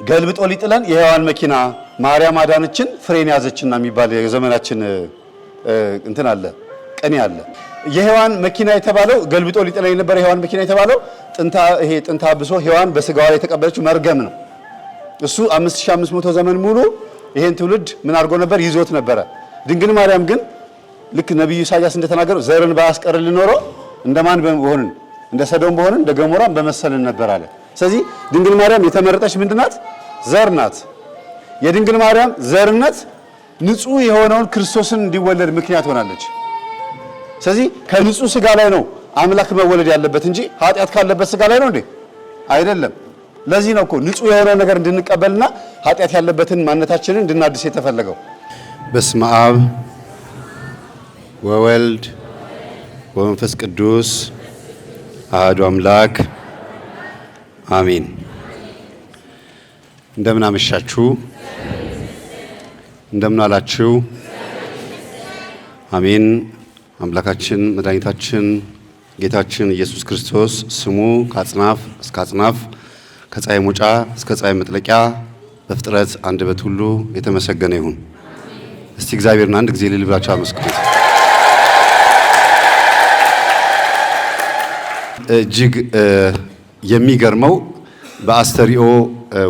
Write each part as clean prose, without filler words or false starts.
ገልብጦ ሊጥለን የሔዋን መኪና ማርያም አዳነችን ፍሬን ያዘችና የሚባል የዘመናችን እንትን አለ ቅኔ አለ። የሔዋን መኪና የተባለው ገልብጦ ሊጥለን የነበረ የሔዋን መኪና የተባለው ጥንታ አብሶ ሔዋን በስጋዋ ላይ የተቀበለችው መርገም ነው። እሱ 5500 ዘመን ሙሉ ይሄን ትውልድ ምን አድርጎ ነበር? ይዞት ነበረ። ድንግል ማርያም ግን ልክ ነብዩ ኢሳያስ እንደተናገረው ዘርን ባያስቀርልን ኖሮ እንደማን በሆንን እንደ ሰዶም በሆንን እንደ ገሞራም በመሰልን ነበር አለ። ስለዚህ ድንግል ማርያም የተመረጠች ምንድናት? ዘር ናት። የድንግል ማርያም ዘርነት ንጹህ የሆነውን ክርስቶስን እንዲወለድ ምክንያት ሆናለች። ስለዚህ ከንጹህ ስጋ ላይ ነው አምላክ መወለድ ያለበት እንጂ ኃጢአት ካለበት ስጋ ላይ ነው እንዴ? አይደለም። ለዚህ ነው እኮ ንጹህ የሆነ ነገር እንድንቀበልና ኃጢአት ያለበትን ማንነታችንን እንድናድስ የተፈለገው። በስመ አብ ወወልድ ወመንፈስ ቅዱስ አሐዱ አምላክ አሜን። እንደምን አመሻችሁ? እንደምን አላችሁ? አሜን። አምላካችን መድኃኒታችን ጌታችን ኢየሱስ ክርስቶስ ስሙ ከአጽናፍ እስከ አጽናፍ ከፀሐይ መውጫ እስከ ፀሐይ መጥለቂያ በፍጥረት አንደበት ሁሉ የተመሰገነ ይሁን። እስቲ እግዚአብሔርን አንድ ጊዜ እልል ብላችሁ አመስግኑት። እጅግ የሚገርመው በአስተሪኦ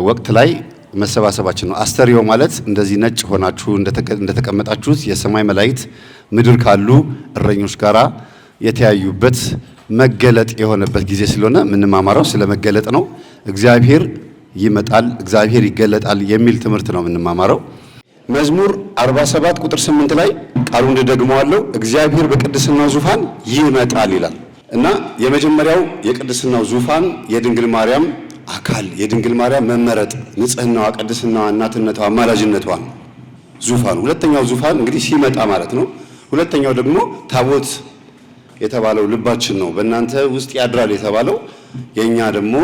ወቅት ላይ መሰባሰባችን ነው። አስተሪኦ ማለት እንደዚህ ነጭ ሆናችሁ እንደተቀመጣችሁት የሰማይ መላእክት ምድር ካሉ እረኞች ጋራ የተያዩበት መገለጥ የሆነበት ጊዜ ስለሆነ የምንማማረው ስለ መገለጥ ነው። እግዚአብሔር ይመጣል፣ እግዚአብሔር ይገለጣል የሚል ትምህርት ነው የምንማማረው። መዝሙር 47 ቁጥር 8 ላይ ቃሉን እንደግመዋለሁ፣ እግዚአብሔር በቅድስናው ዙፋን ይመጣል ይላል እና የመጀመሪያው የቅድስናው ዙፋን የድንግል ማርያም አካል፣ የድንግል ማርያም መመረጥ፣ ንጽህናዋ፣ ቅድስናዋ፣ እናትነቷ፣ አማላጅነቷ ዙፋኑ። ሁለተኛው ዙፋን እንግዲህ ሲመጣ ማለት ነው። ሁለተኛው ደግሞ ታቦት የተባለው ልባችን ነው። በእናንተ ውስጥ ያድራል የተባለው የኛ ደግሞ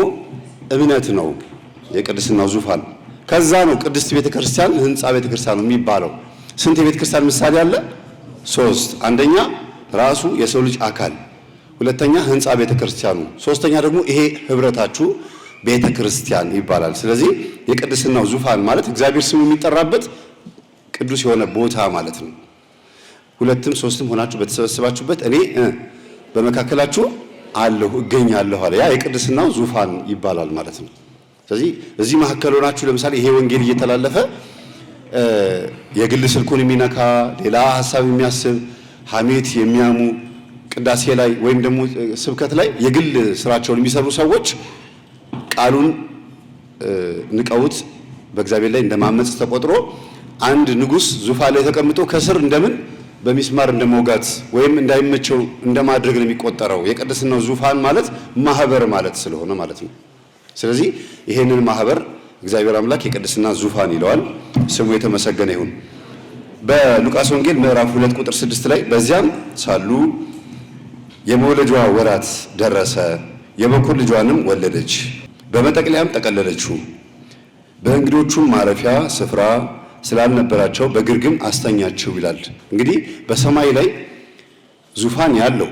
እምነት ነው፣ የቅድስናው ዙፋን። ከዛ ነው ቅድስት ቤተክርስቲያን፣ ህንጻ ቤተክርስቲያን ነው የሚባለው። ስንት የቤተክርስቲያን ምሳሌ አለ? 3። አንደኛ ራሱ የሰው ልጅ አካል፣ ሁለተኛ ህንጻ ቤተክርስቲያኑ፣ ሶስተኛ ደግሞ ይሄ ህብረታችሁ ቤተክርስቲያን ይባላል። ስለዚህ የቅድስናው ዙፋን ማለት እግዚአብሔር ስሙ የሚጠራበት ቅዱስ የሆነ ቦታ ማለት ነው። 2ም 3ም ሆናችሁ በተሰበሰባችሁበት እኔ በመካከላችሁ አለሁ እገኛለሁ አለ። ያ የቅድስናው ዙፋን ይባላል ማለት ነው። ስለዚህ እዚህ መካከል ሆናችሁ ለምሳሌ ይሄ ወንጌል እየተላለፈ የግል ስልኩን የሚነካ ሌላ ሐሳብ የሚያስብ ሐሜት የሚያሙ ቅዳሴ ላይ ወይም ደግሞ ስብከት ላይ የግል ስራቸውን የሚሰሩ ሰዎች ቃሉን ንቀውት በእግዚአብሔር ላይ እንደማመጽ ተቆጥሮ አንድ ንጉሥ ዙፋን ላይ ተቀምጦ ከስር እንደምን በሚስማር እንደመውጋት ወይም እንዳይመቸው እንደማድረግ ነው የሚቆጠረው። የቅድስናው ዙፋን ማለት ማህበር ማለት ስለሆነ ማለት ነው። ስለዚህ ይሄንን ማህበር እግዚአብሔር አምላክ የቅድስና ዙፋን ይለዋል። ስሙ የተመሰገነ ይሁን። በሉቃስ ወንጌል ምዕራፍ 2 ቁጥር 6 ላይ በዚያም ሳሉ የመውለጃዋ ወራት ደረሰ፣ የበኩር ልጇንም ወለደች፣ በመጠቅለያም ጠቀለለችው፣ በእንግዶቹም ማረፊያ ስፍራ ስላልነበራቸው በግርግም አስተኛቸው ይላል። እንግዲህ በሰማይ ላይ ዙፋን ያለው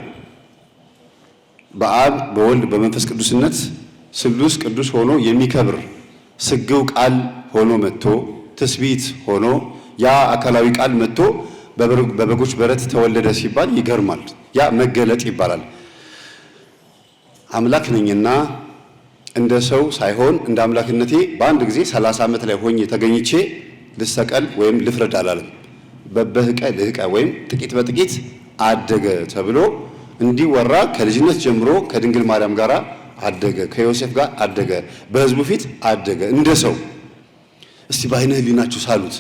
በአብ በወልድ በመንፈስ ቅዱስነት ስሉስ ቅዱስ ሆኖ የሚከብር ስግው ቃል ሆኖ መጥቶ ትስብእት ሆኖ ያ አካላዊ ቃል መጥቶ በበጎች በረት ተወለደ ሲባል ይገርማል። ያ መገለጥ ይባላል። አምላክ ነኝና እንደ ሰው ሳይሆን እንደ አምላክነቴ በአንድ ጊዜ 30 ዓመት ላይ ሆኜ ተገኝቼ ልሰቀል ወይም ልፍረድ አላለም። በበህቀ ልህቀ ወይም ጥቂት በጥቂት አደገ ተብሎ እንዲወራ ከልጅነት ጀምሮ ከድንግል ማርያም ጋር አደገ፣ ከዮሴፍ ጋር አደገ፣ በህዝቡ ፊት አደገ እንደ ሰው። እስቲ በዓይነ ህሊናችሁ ሳሉት።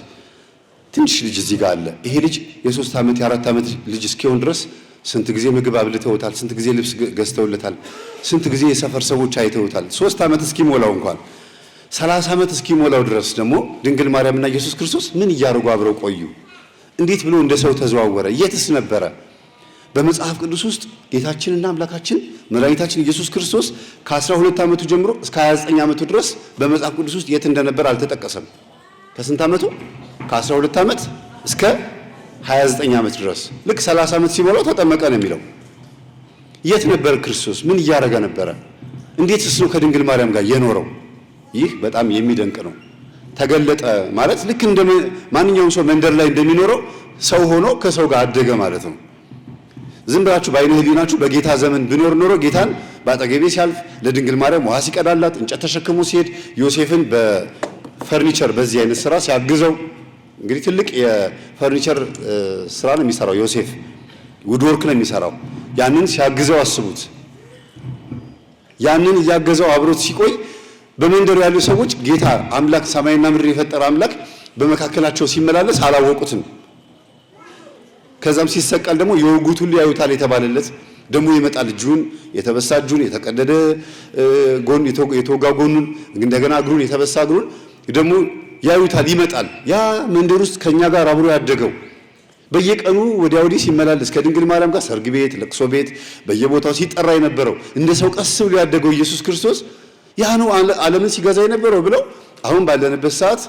ትንሽ ልጅ እዚህ ጋር አለ። ይሄ ልጅ የ3 ዓመት የ4 ዓመት ልጅ እስኪሆን ድረስ ስንት ጊዜ ምግብ አብልተውታል፣ ስንት ጊዜ ልብስ ገዝተውለታል፣ ስንት ጊዜ የሰፈር ሰዎች አይተውታል። 3 ዓመት እስኪሞላው እንኳን 30 ዓመት እስኪሞላው ድረስ ደግሞ ድንግል ማርያምና ኢየሱስ ክርስቶስ ምን እያደረጉ አብረው ቆዩ? እንዴት ብሎ እንደ ሰው ተዘዋወረ? የትስ ነበረ? በመጽሐፍ ቅዱስ ውስጥ ጌታችንና አምላካችን መድኃኒታችን ኢየሱስ ክርስቶስ ከ12 ዓመቱ ጀምሮ እስከ 29 ዓመቱ ድረስ በመጽሐፍ ቅዱስ ውስጥ የት እንደነበር አልተጠቀሰም። ከስንት ዓመቱ? ከ12 ዓመት እስከ 29 ዓመት ድረስ። ልክ 30 ዓመት ሲሞላው ተጠመቀ ነው የሚለው። የት ነበር ክርስቶስ? ምን እያደረገ ነበረ? እንዴትስ ነው ከድንግል ማርያም ጋር የኖረው? ይህ በጣም የሚደንቅ ነው። ተገለጠ ማለት ልክ እንደ ማንኛውም ሰው መንደር ላይ እንደሚኖረው ሰው ሆኖ ከሰው ጋር አደገ ማለት ነው። ዝም ብላችሁ በዓይነ ሕሊናችሁ በጌታ ዘመን ብኖር ኖሮ ጌታን በአጠገቤ ሲያልፍ ለድንግል ማርያም ውሃ ሲቀዳላት እንጨት ተሸክሞ ሲሄድ ዮሴፍን በፈርኒቸር በዚህ አይነት ስራ ሲያግዘው እንግዲህ ትልቅ የፈርኒቸር ስራ ነው የሚሰራው ዮሴፍ ውድወርክ ነው የሚሰራው። ያንን ሲያግዘው አስቡት። ያንን እያገዘው አብሮት ሲቆይ በመንደሩ ያሉ ሰዎች ጌታ አምላክ ሰማይና ምድር የፈጠረ አምላክ በመካከላቸው ሲመላለስ አላወቁትም። ከዛም ሲሰቀል ደግሞ የወጉት ሁሉ ያዩታል የተባለለት ደግሞ ይመጣል። እጁን የተበሳ እጁን የተቀደደ ጎን የተወጋ ጎኑን እንደገና እግሩን የተበሳ እግሩን ደግሞ ያዩታል ይመጣል። ያ መንደር ውስጥ ከኛ ጋር አብሮ ያደገው በየቀኑ ወዲያ ወዲህ ሲመላለስ ከድንግል ማርያም ጋር ሰርግ ቤት፣ ለቅሶ ቤት በየቦታው ሲጠራ የነበረው እንደ ሰው ቀስ ብሎ ያደገው ኢየሱስ ክርስቶስ ያ ነው ዓለምን ሲገዛ የነበረው ብለው አሁን ባለንበት ሰዓት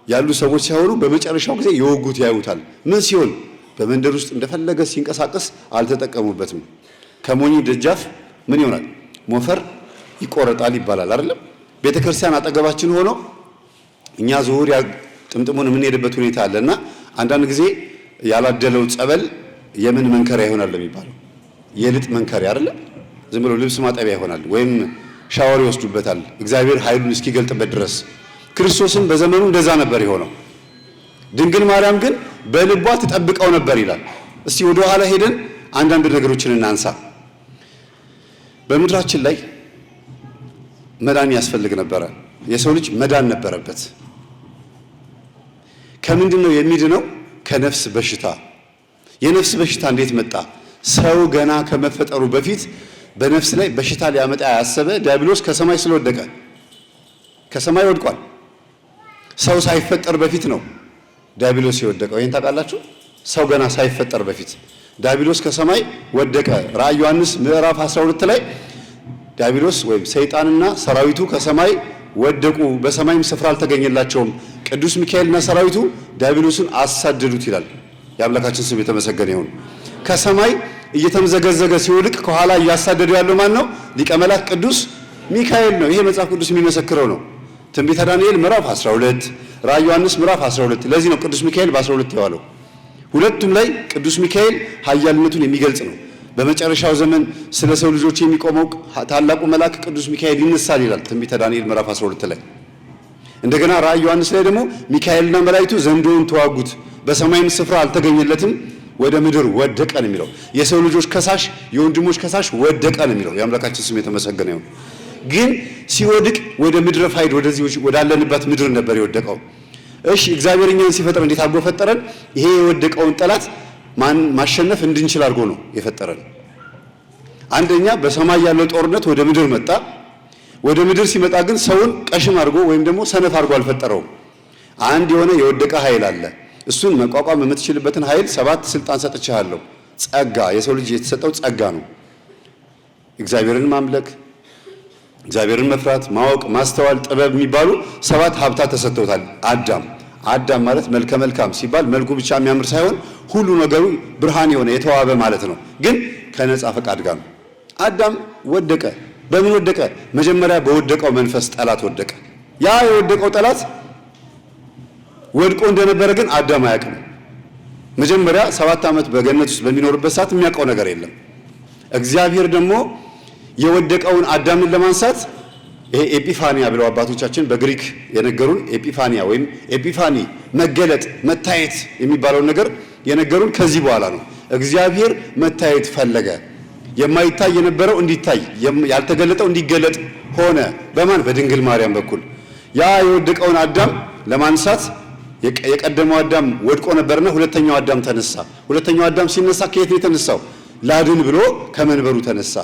ያሉ ሰዎች ሲያወሩ በመጨረሻው ጊዜ የወጉት ያዩታል። ምን ሲሆን በመንደር ውስጥ እንደፈለገ ሲንቀሳቀስ አልተጠቀሙበትም። ከሞኝ ደጃፍ ምን ይሆናል? ሞፈር ይቆረጣል ይባላል አይደለም? ቤተክርስቲያን አጠገባችን ሆኖ እኛ ዙር ጥምጥሙን የምንሄድበት ሁኔታ አለና አንዳንድ ጊዜ ያላደለው ጸበል የምን መንከሪያ ይሆናል የሚባለው? የልጥ መንከሪያ አይደለም? ዝም ብሎ ልብስ ማጠቢያ ይሆናል ወይም ሻወር ይወስዱበታል እግዚአብሔር ኃይሉን እስኪገልጥበት ድረስ። ክርስቶስም በዘመኑ እንደዛ ነበር የሆነው። ድንግል ማርያም ግን በልቧ ትጠብቀው ነበር ይላል። እስቲ ወደ ኋላ ሄደን አንዳንድ ነገሮችን እናንሳ። በምድራችን ላይ መዳን ያስፈልግ ነበረ። የሰው ልጅ መዳን ነበረበት። ከምንድን ነው የሚድነው? ከነፍስ በሽታ። የነፍስ በሽታ እንዴት መጣ? ሰው ገና ከመፈጠሩ በፊት በነፍስ ላይ በሽታ ሊያመጣ ያሰበ ዲያብሎስ ከሰማይ ስለወደቀ ከሰማይ ወድቋል። ሰው ሳይፈጠር በፊት ነው ዲያብሎስ የወደቀው። ይሄን ታውቃላችሁ? ሰው ገና ሳይፈጠር በፊት ዲያብሎስ ከሰማይ ወደቀ። ራዕይ ዮሐንስ ምዕራፍ 12 ላይ ዲያብሎስ ወይም ሰይጣንና ሰራዊቱ ከሰማይ ወደቁ፣ በሰማይም ስፍራ አልተገኘላቸውም። ቅዱስ ሚካኤልና ሰራዊቱ ዲያብሎስን አሳደዱት ይላል። የአምላካችን ስም የተመሰገነ ይሁን። ከሰማይ እየተምዘገዘገ ሲወድቅ ከኋላ እያሳደዱ ያለው ማን ነው? ሊቀ መላእክት ቅዱስ ሚካኤል ነው። ይሄ መጽሐፍ ቅዱስ የሚመሰክረው ነው። ትንቢተ ዳንኤል ምዕራፍ 12፣ ራዕይ ዮሐንስ ምዕራፍ 12። ለዚህ ነው ቅዱስ ሚካኤል በ12 የዋለው። ሁለቱም ላይ ቅዱስ ሚካኤል ኃያልነቱን የሚገልጽ ነው። በመጨረሻው ዘመን ስለ ሰው ልጆች የሚቆመው ታላቁ መልአክ ቅዱስ ሚካኤል ይነሳል ይላል ትንቢተ ዳንኤል ምዕራፍ 12 ላይ። እንደገና ራዕይ ዮሐንስ ላይ ደግሞ ሚካኤልና መላእክቱ ዘንዶውን ተዋጉት፣ በሰማይም ስፍራ አልተገኘለትም፣ ወደ ምድር ወደቀ ነው የሚለው። የሰው ልጆች ከሳሽ፣ የወንድሞች ከሳሽ ወደቀ ነው የሚለው። የአምላካችን ስም የተመሰገነ ይሁን። ግን ሲወድቅ ወደ ምድረ ፋይድ ወደዚህ ወዳለንበት ምድር ነበር የወደቀው። እሺ እግዚአብሔር እኛን ሲፈጥር እንዴት አድርጎ ፈጠረን? ይሄ የወደቀውን ጠላት ማሸነፍ እንድንችል አድርጎ ነው የፈጠረን። አንደኛ በሰማይ ያለው ጦርነት ወደ ምድር መጣ። ወደ ምድር ሲመጣ ግን ሰውን ቀሽም አድርጎ ወይም ደግሞ ሰነፍ አድርጎ አልፈጠረውም። አንድ የሆነ የወደቀ ኃይል አለ። እሱን መቋቋም የምትችልበትን ኃይል 7 ስልጣን ሰጥቻለሁ። ጸጋ፣ የሰው ልጅ የተሰጠው ጸጋ ነው። እግዚአብሔርን ማምለክ፣ እግዚአብሔርን መፍራት፣ ማወቅ፣ ማስተዋል፣ ጥበብ የሚባሉ 7 ሀብታት ተሰጥተውታል። አዳም ማለት መልከ መልካም ሲባል መልኩ ብቻ የሚያምር ሳይሆን ሁሉ ነገሩ ብርሃን የሆነ የተዋበ ማለት ነው። ግን ከነጻ ፈቃድ ጋር ነው። አዳም ወደቀ። በምን ወደቀ? መጀመሪያ በወደቀው መንፈስ ጠላት ወደቀ። ያ የወደቀው ጠላት ወድቆ እንደነበረ ግን አዳም አያውቅም። መጀመሪያ 7 ዓመት በገነት ውስጥ በሚኖርበት ሰዓት የሚያውቀው ነገር የለም። እግዚአብሔር ደግሞ የወደቀውን አዳምን ለማንሳት ይሄ ኤጲፋኒያ ብለው አባቶቻችን በግሪክ የነገሩን ኤጲፋኒያ ወይም ኤጲፋኒ መገለጥ፣ መታየት የሚባለውን ነገር የነገሩን ከዚህ በኋላ ነው። እግዚአብሔር መታየት ፈለገ። የማይታይ የነበረው እንዲታይ፣ ያልተገለጠው እንዲገለጥ ሆነ። በማን? በድንግል ማርያም በኩል። ያ የወደቀውን አዳም ለማንሳት የቀደመው አዳም ወድቆ ነበርና ሁለተኛው አዳም ተነሳ። ሁለተኛው አዳም ሲነሳ ከየት ነው የተነሳው? ላድን ብሎ ከመንበሩ ተነሳ።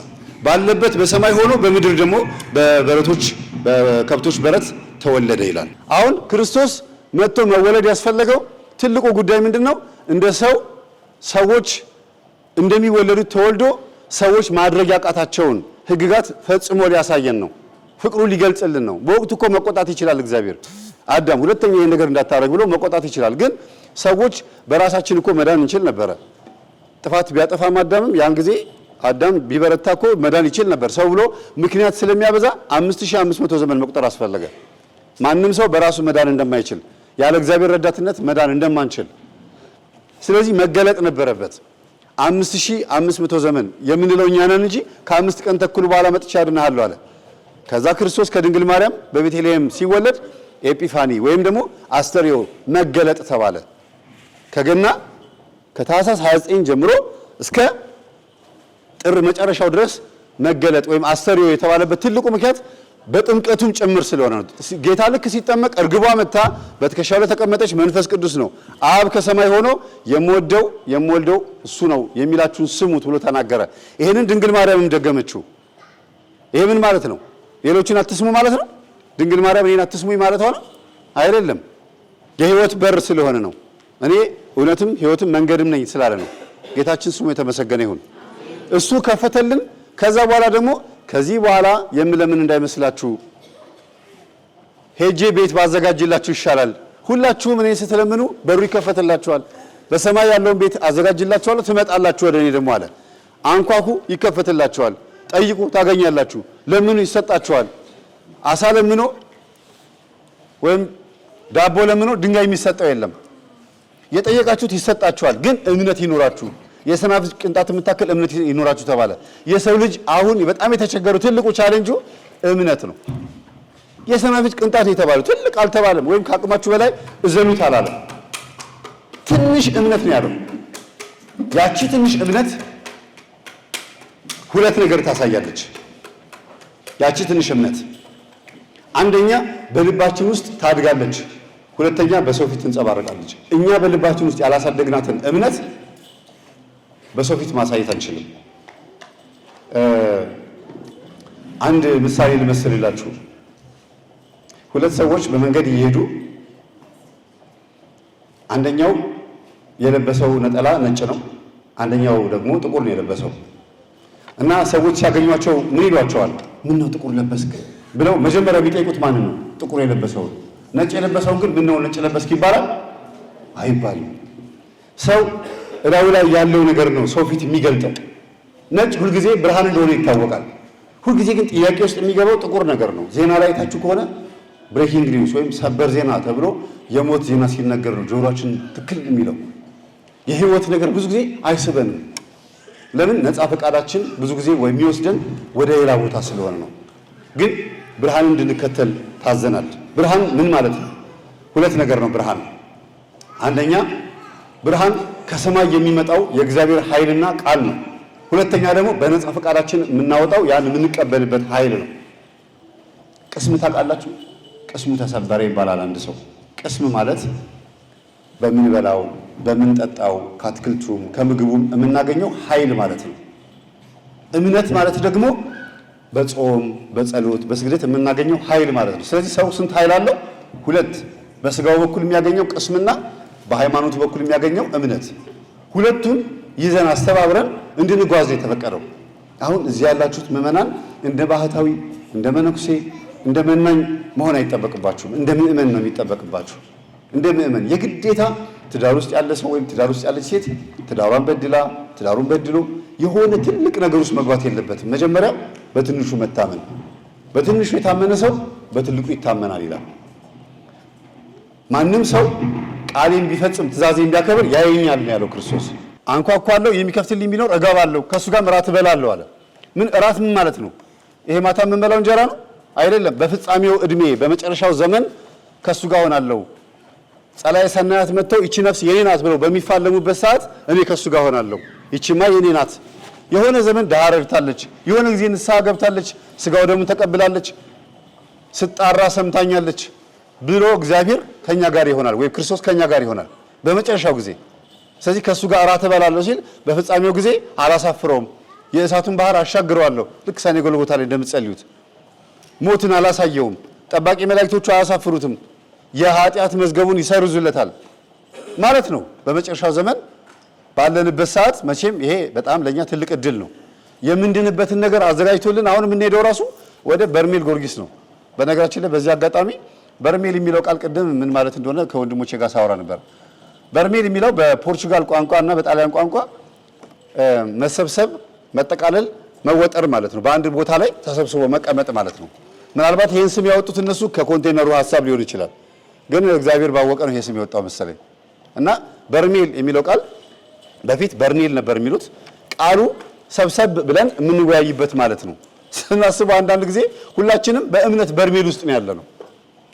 ባለበት በሰማይ ሆኖ በምድር ደግሞ በበረቶች በከብቶች በረት ተወለደ ይላል። አሁን ክርስቶስ መጥቶ መወለድ ያስፈለገው ትልቁ ጉዳይ ምንድነው? እንደ ሰዎች እንደሚወለዱት ተወልዶ ሰዎች ማድረግ ያቃታቸውን ሕግጋት ፈጽሞ ሊያሳየን ነው። ፍቅሩ ሊገልጽልን ነው። በወቅቱ እኮ መቆጣት ይችላል እግዚአብሔር። አዳም ሁለተኛ ይሄን ነገር እንዳታረግ ብሎ መቆጣት ይችላል። ግን ሰዎች በራሳችን እኮ መዳን እንችል ነበረ። ጥፋት ቢያጠፋም አዳምም ያን ጊዜ አዳም ቢበረታ እኮ መዳን ይችል ነበር። ሰው ብሎ ምክንያት ስለሚያበዛ 5500 ዘመን መቁጠር አስፈለገ። ማንም ሰው በራሱ መዳን እንደማይችል ያለ እግዚአብሔር ረዳትነት መዳን እንደማንችል ስለዚህ መገለጥ ነበረበት። 5500 ዘመን የምንለው እኛ ነን እንጂ ከ5 ቀን ተኩል በኋላ መጥቻ አድናለሁ አለ። ከዛ ክርስቶስ ከድንግል ማርያም በቤተልሔም ሲወለድ ኤጲፋኒ ወይም ደግሞ አስተርዮ መገለጥ ተባለ። ከገና ከታህሳስ 29 ጀምሮ እስከ ጥር መጨረሻው ድረስ መገለጥ ወይም አስተርዮ የተባለበት ትልቁ ምክንያት በጥምቀቱም ጭምር ስለሆነ ነው። ጌታ ልክ ሲጠመቅ እርግቧ መታ በትከሻው ላይ ተቀመጠች፣ መንፈስ ቅዱስ ነው አብ ከሰማይ ሆኖ የምወልደው እሱ ነው የሚላችሁን ስሙት ብሎ ተናገረ። ይሄንን ድንግል ማርያምም ደገመችው። ይሄ ምን ማለት ነው? ሌሎችን አትስሙ ማለት ነው? ድንግል ማርያም እኔን አትስሙኝ ማለት ሆነ? አይደለም። የህይወት በር ስለሆነ ነው። እኔ እውነትም ህይወትም መንገድም ነኝ ስላለ ነው። ጌታችን ስሙ የተመሰገነ ይሁን። እሱ ከፈተልን። ከዛ በኋላ ደግሞ ከዚህ በኋላ የምለምን እንዳይመስላችሁ ሄጄ ቤት ባዘጋጅላችሁ ይሻላል። ሁላችሁም እኔን ስትለምኑ በሩ ይከፈትላችኋል። በሰማይ ያለውን ቤት አዘጋጅላችኋለሁ፣ ትመጣላችሁ ወደ እኔ ደግሞ አለ። አንኳኩ፣ ይከፈትላችኋል። ጠይቁ፣ ታገኛላችሁ። ለምኑ፣ ይሰጣችኋል። አሳ ለምኖ ወይም ዳቦ ለምኖ ድንጋይ የሚሰጠው የለም። የጠየቃችሁት ይሰጣችኋል። ግን እምነት ይኖራችሁ፣ የሰናፍጭ ቅንጣት የምታክል እምነት ይኖራችሁ ተባለ። የሰው ልጅ አሁን በጣም የተቸገሩ ትልቁ ቻሌንጁ እምነት ነው። የሰናፍጭ ቅንጣት የተባለው ትልቅ አልተባለም፣ ወይም ከአቅማችሁ በላይ እዘኑት አላለም። ትንሽ እምነት ነው ያለው። ያቺ ትንሽ እምነት ሁለት ነገር ታሳያለች። ያቺ ትንሽ እምነት አንደኛ በልባችን ውስጥ ታድጋለች፣ ሁለተኛ በሰው ፊት ትንጸባረቃለች። እኛ በልባችን ውስጥ ያላሳደግናትን እምነት በሰው ፊት ማሳየት አንችልም። አንድ ምሳሌ ልመስልላችሁ። ሁለት ሰዎች በመንገድ እየሄዱ አንደኛው የለበሰው ነጠላ ነጭ ነው፣ አንደኛው ደግሞ ጥቁር ነው የለበሰው እና ሰዎች ሲያገኟቸው ምን ይሏቸዋል? ምን ነው ጥቁር ለበስክ ብለው መጀመሪያ ቢጠይቁት ማንን ነው? ጥቁር የለበሰውን። ነጭ የለበሰውን ግን ምን ነው ነጭ ለበስክ ይባላል? አይባልም። ሰው እላዩ ላይ ያለው ነገር ነው ሰው ፊት የሚገልጠው። ነጭ ሁልጊዜ ብርሃን እንደሆነ ይታወቃል። ሁልጊዜ ግን ጥያቄ ውስጥ የሚገባው ጥቁር ነገር ነው። ዜና ላይ ታችሁ ከሆነ ብሬኪንግ ኒውስ ወይም ሰበር ዜና ተብሎ የሞት ዜና ሲነገር ነው ጆሮአችን ትክል የሚለው። የህይወት ነገር ብዙ ጊዜ አይስበንም። ለምን? ነፃ ፈቃዳችን ብዙ ጊዜ የሚወስደን ወደ ሌላ ቦታ ስለሆነ ነው። ግን ብርሃን እንድንከተል ታዘናል። ብርሃን ምን ማለት ነው? ሁለት ነገር ነው ብርሃን። አንደኛ ብርሃን ከሰማይ የሚመጣው የእግዚአብሔር ኃይልና ቃል ነው። ሁለተኛ ደግሞ በነፃ ፈቃዳችን የምናወጣው ያን የምንቀበልበት ኃይል ነው። ቅስም ታውቃላችሁ? ቅስሙ ተሰበረ ይባላል አንድ ሰው። ቅስም ማለት በምንበላው በምንጠጣው ከአትክልቱም ከምግቡም የምናገኘው ኃይል ማለት ነው። እምነት ማለት ደግሞ በጾም በጸሎት በስግደት የምናገኘው ኃይል ማለት ነው። ስለዚህ ሰው ስንት ኃይል አለው? ሁለት። በስጋው በኩል የሚያገኘው ቅስምና በሃይማኖቱ በኩል የሚያገኘው እምነት። ሁለቱን ይዘን አስተባብረን እንድንጓዝ ነው የተፈቀደው። አሁን እዚህ ያላችሁት ምዕመናን እንደ ባህታዊ እንደ መነኩሴ እንደ መናኝ መሆን አይጠበቅባችሁም። እንደ ምዕመን ነው የሚጠበቅባችሁ። እንደ ምዕመን የግዴታ ትዳር ውስጥ ያለ ሰው ወይም ትዳር ውስጥ ያለች ሴት ትዳሩን በድሎ የሆነ ትልቅ ነገር ውስጥ መግባት የለበትም። መጀመሪያ በትንሹ መታመን። በትንሹ የታመነ ሰው በትልቁ ይታመናል ይላል። ማንም ሰው ቃሌን ቢፈጽም ትእዛዜን ቢያከብር ያየኛል ነው ያለው ክርስቶስ። አንኳኳለሁ፣ የሚከፍትልኝ ቢኖር እገባለሁ፣ ከእሱ ጋር እራት እበላለሁ አለ። ምን እራት ምን ማለት ነው? ይሄ ማታ የምንበላው እንጀራ ነው አይደለም። በፍጻሜው እድሜ በመጨረሻው ዘመን ከእሱ ጋር ሆናለሁ። ጸላዔ ሰናያት መጥተው ይቺ ነፍስ የኔ ናት ብለው በሚፋለሙበት ሰዓት እኔ ከእሱ ጋር ሆናለሁ። ይቺማ የኔ ናት። የሆነ ዘመን ድሃ ረድታለች፣ የሆነ ጊዜ ንስሐ ገብታለች፣ ስጋው ደሙን ተቀብላለች፣ ስጣራ ሰምታኛለች ብሎ እግዚአብሔር ከኛ ጋር ይሆናል፣ ወይ ክርስቶስ ከኛ ጋር ይሆናል በመጨረሻው ጊዜ። ስለዚህ ከእሱ ጋር እራት እበላለሁ ሲል በፍጻሜው ጊዜ አላሳፍረውም፣ የእሳቱን ባህር አሻግረዋለሁ። ልክ ሰኔ ጎልጎታ ላይ እንደምትጸልዩት ሞትን አላሳየውም፣ ጠባቂ መላእክቶቹ አያሳፍሩትም፣ የኃጢአት መዝገቡን ይሰርዙለታል ማለት ነው። በመጨረሻው ዘመን ባለንበት ሰዓት መቼም ይሄ በጣም ለኛ ትልቅ እድል ነው። የምንድንበትን ነገር አዘጋጅቶልን አሁን የምንሄደው ራሱ ወደ በርሜል ጊዮርጊስ ነው። በነገራችን ላይ በዚህ አጋጣሚ በርሜል የሚለው ቃል ቅድም ምን ማለት እንደሆነ ከወንድሞቼ ጋር ሳወራ ነበር። በርሜል የሚለው በፖርቹጋል ቋንቋ እና በጣሊያን ቋንቋ መሰብሰብ፣ መጠቃለል፣ መወጠር ማለት ነው። በአንድ ቦታ ላይ ተሰብስቦ መቀመጥ ማለት ነው። ምናልባት ይሄን ስም ያወጡት እነሱ ከኮንቴነሩ ሐሳብ ሊሆን ይችላል፣ ግን እግዚአብሔር ባወቀ ነው ይሄ ስም የወጣው መሰለኝ። እና በርሜል የሚለው ቃል በፊት በርኔል ነበር የሚሉት። ቃሉ ሰብሰብ ብለን የምንወያይበት ማለት ነው። ስናስበው አንዳንድ ጊዜ ሁላችንም በእምነት በርሜል ውስጥ ነው ያለነው።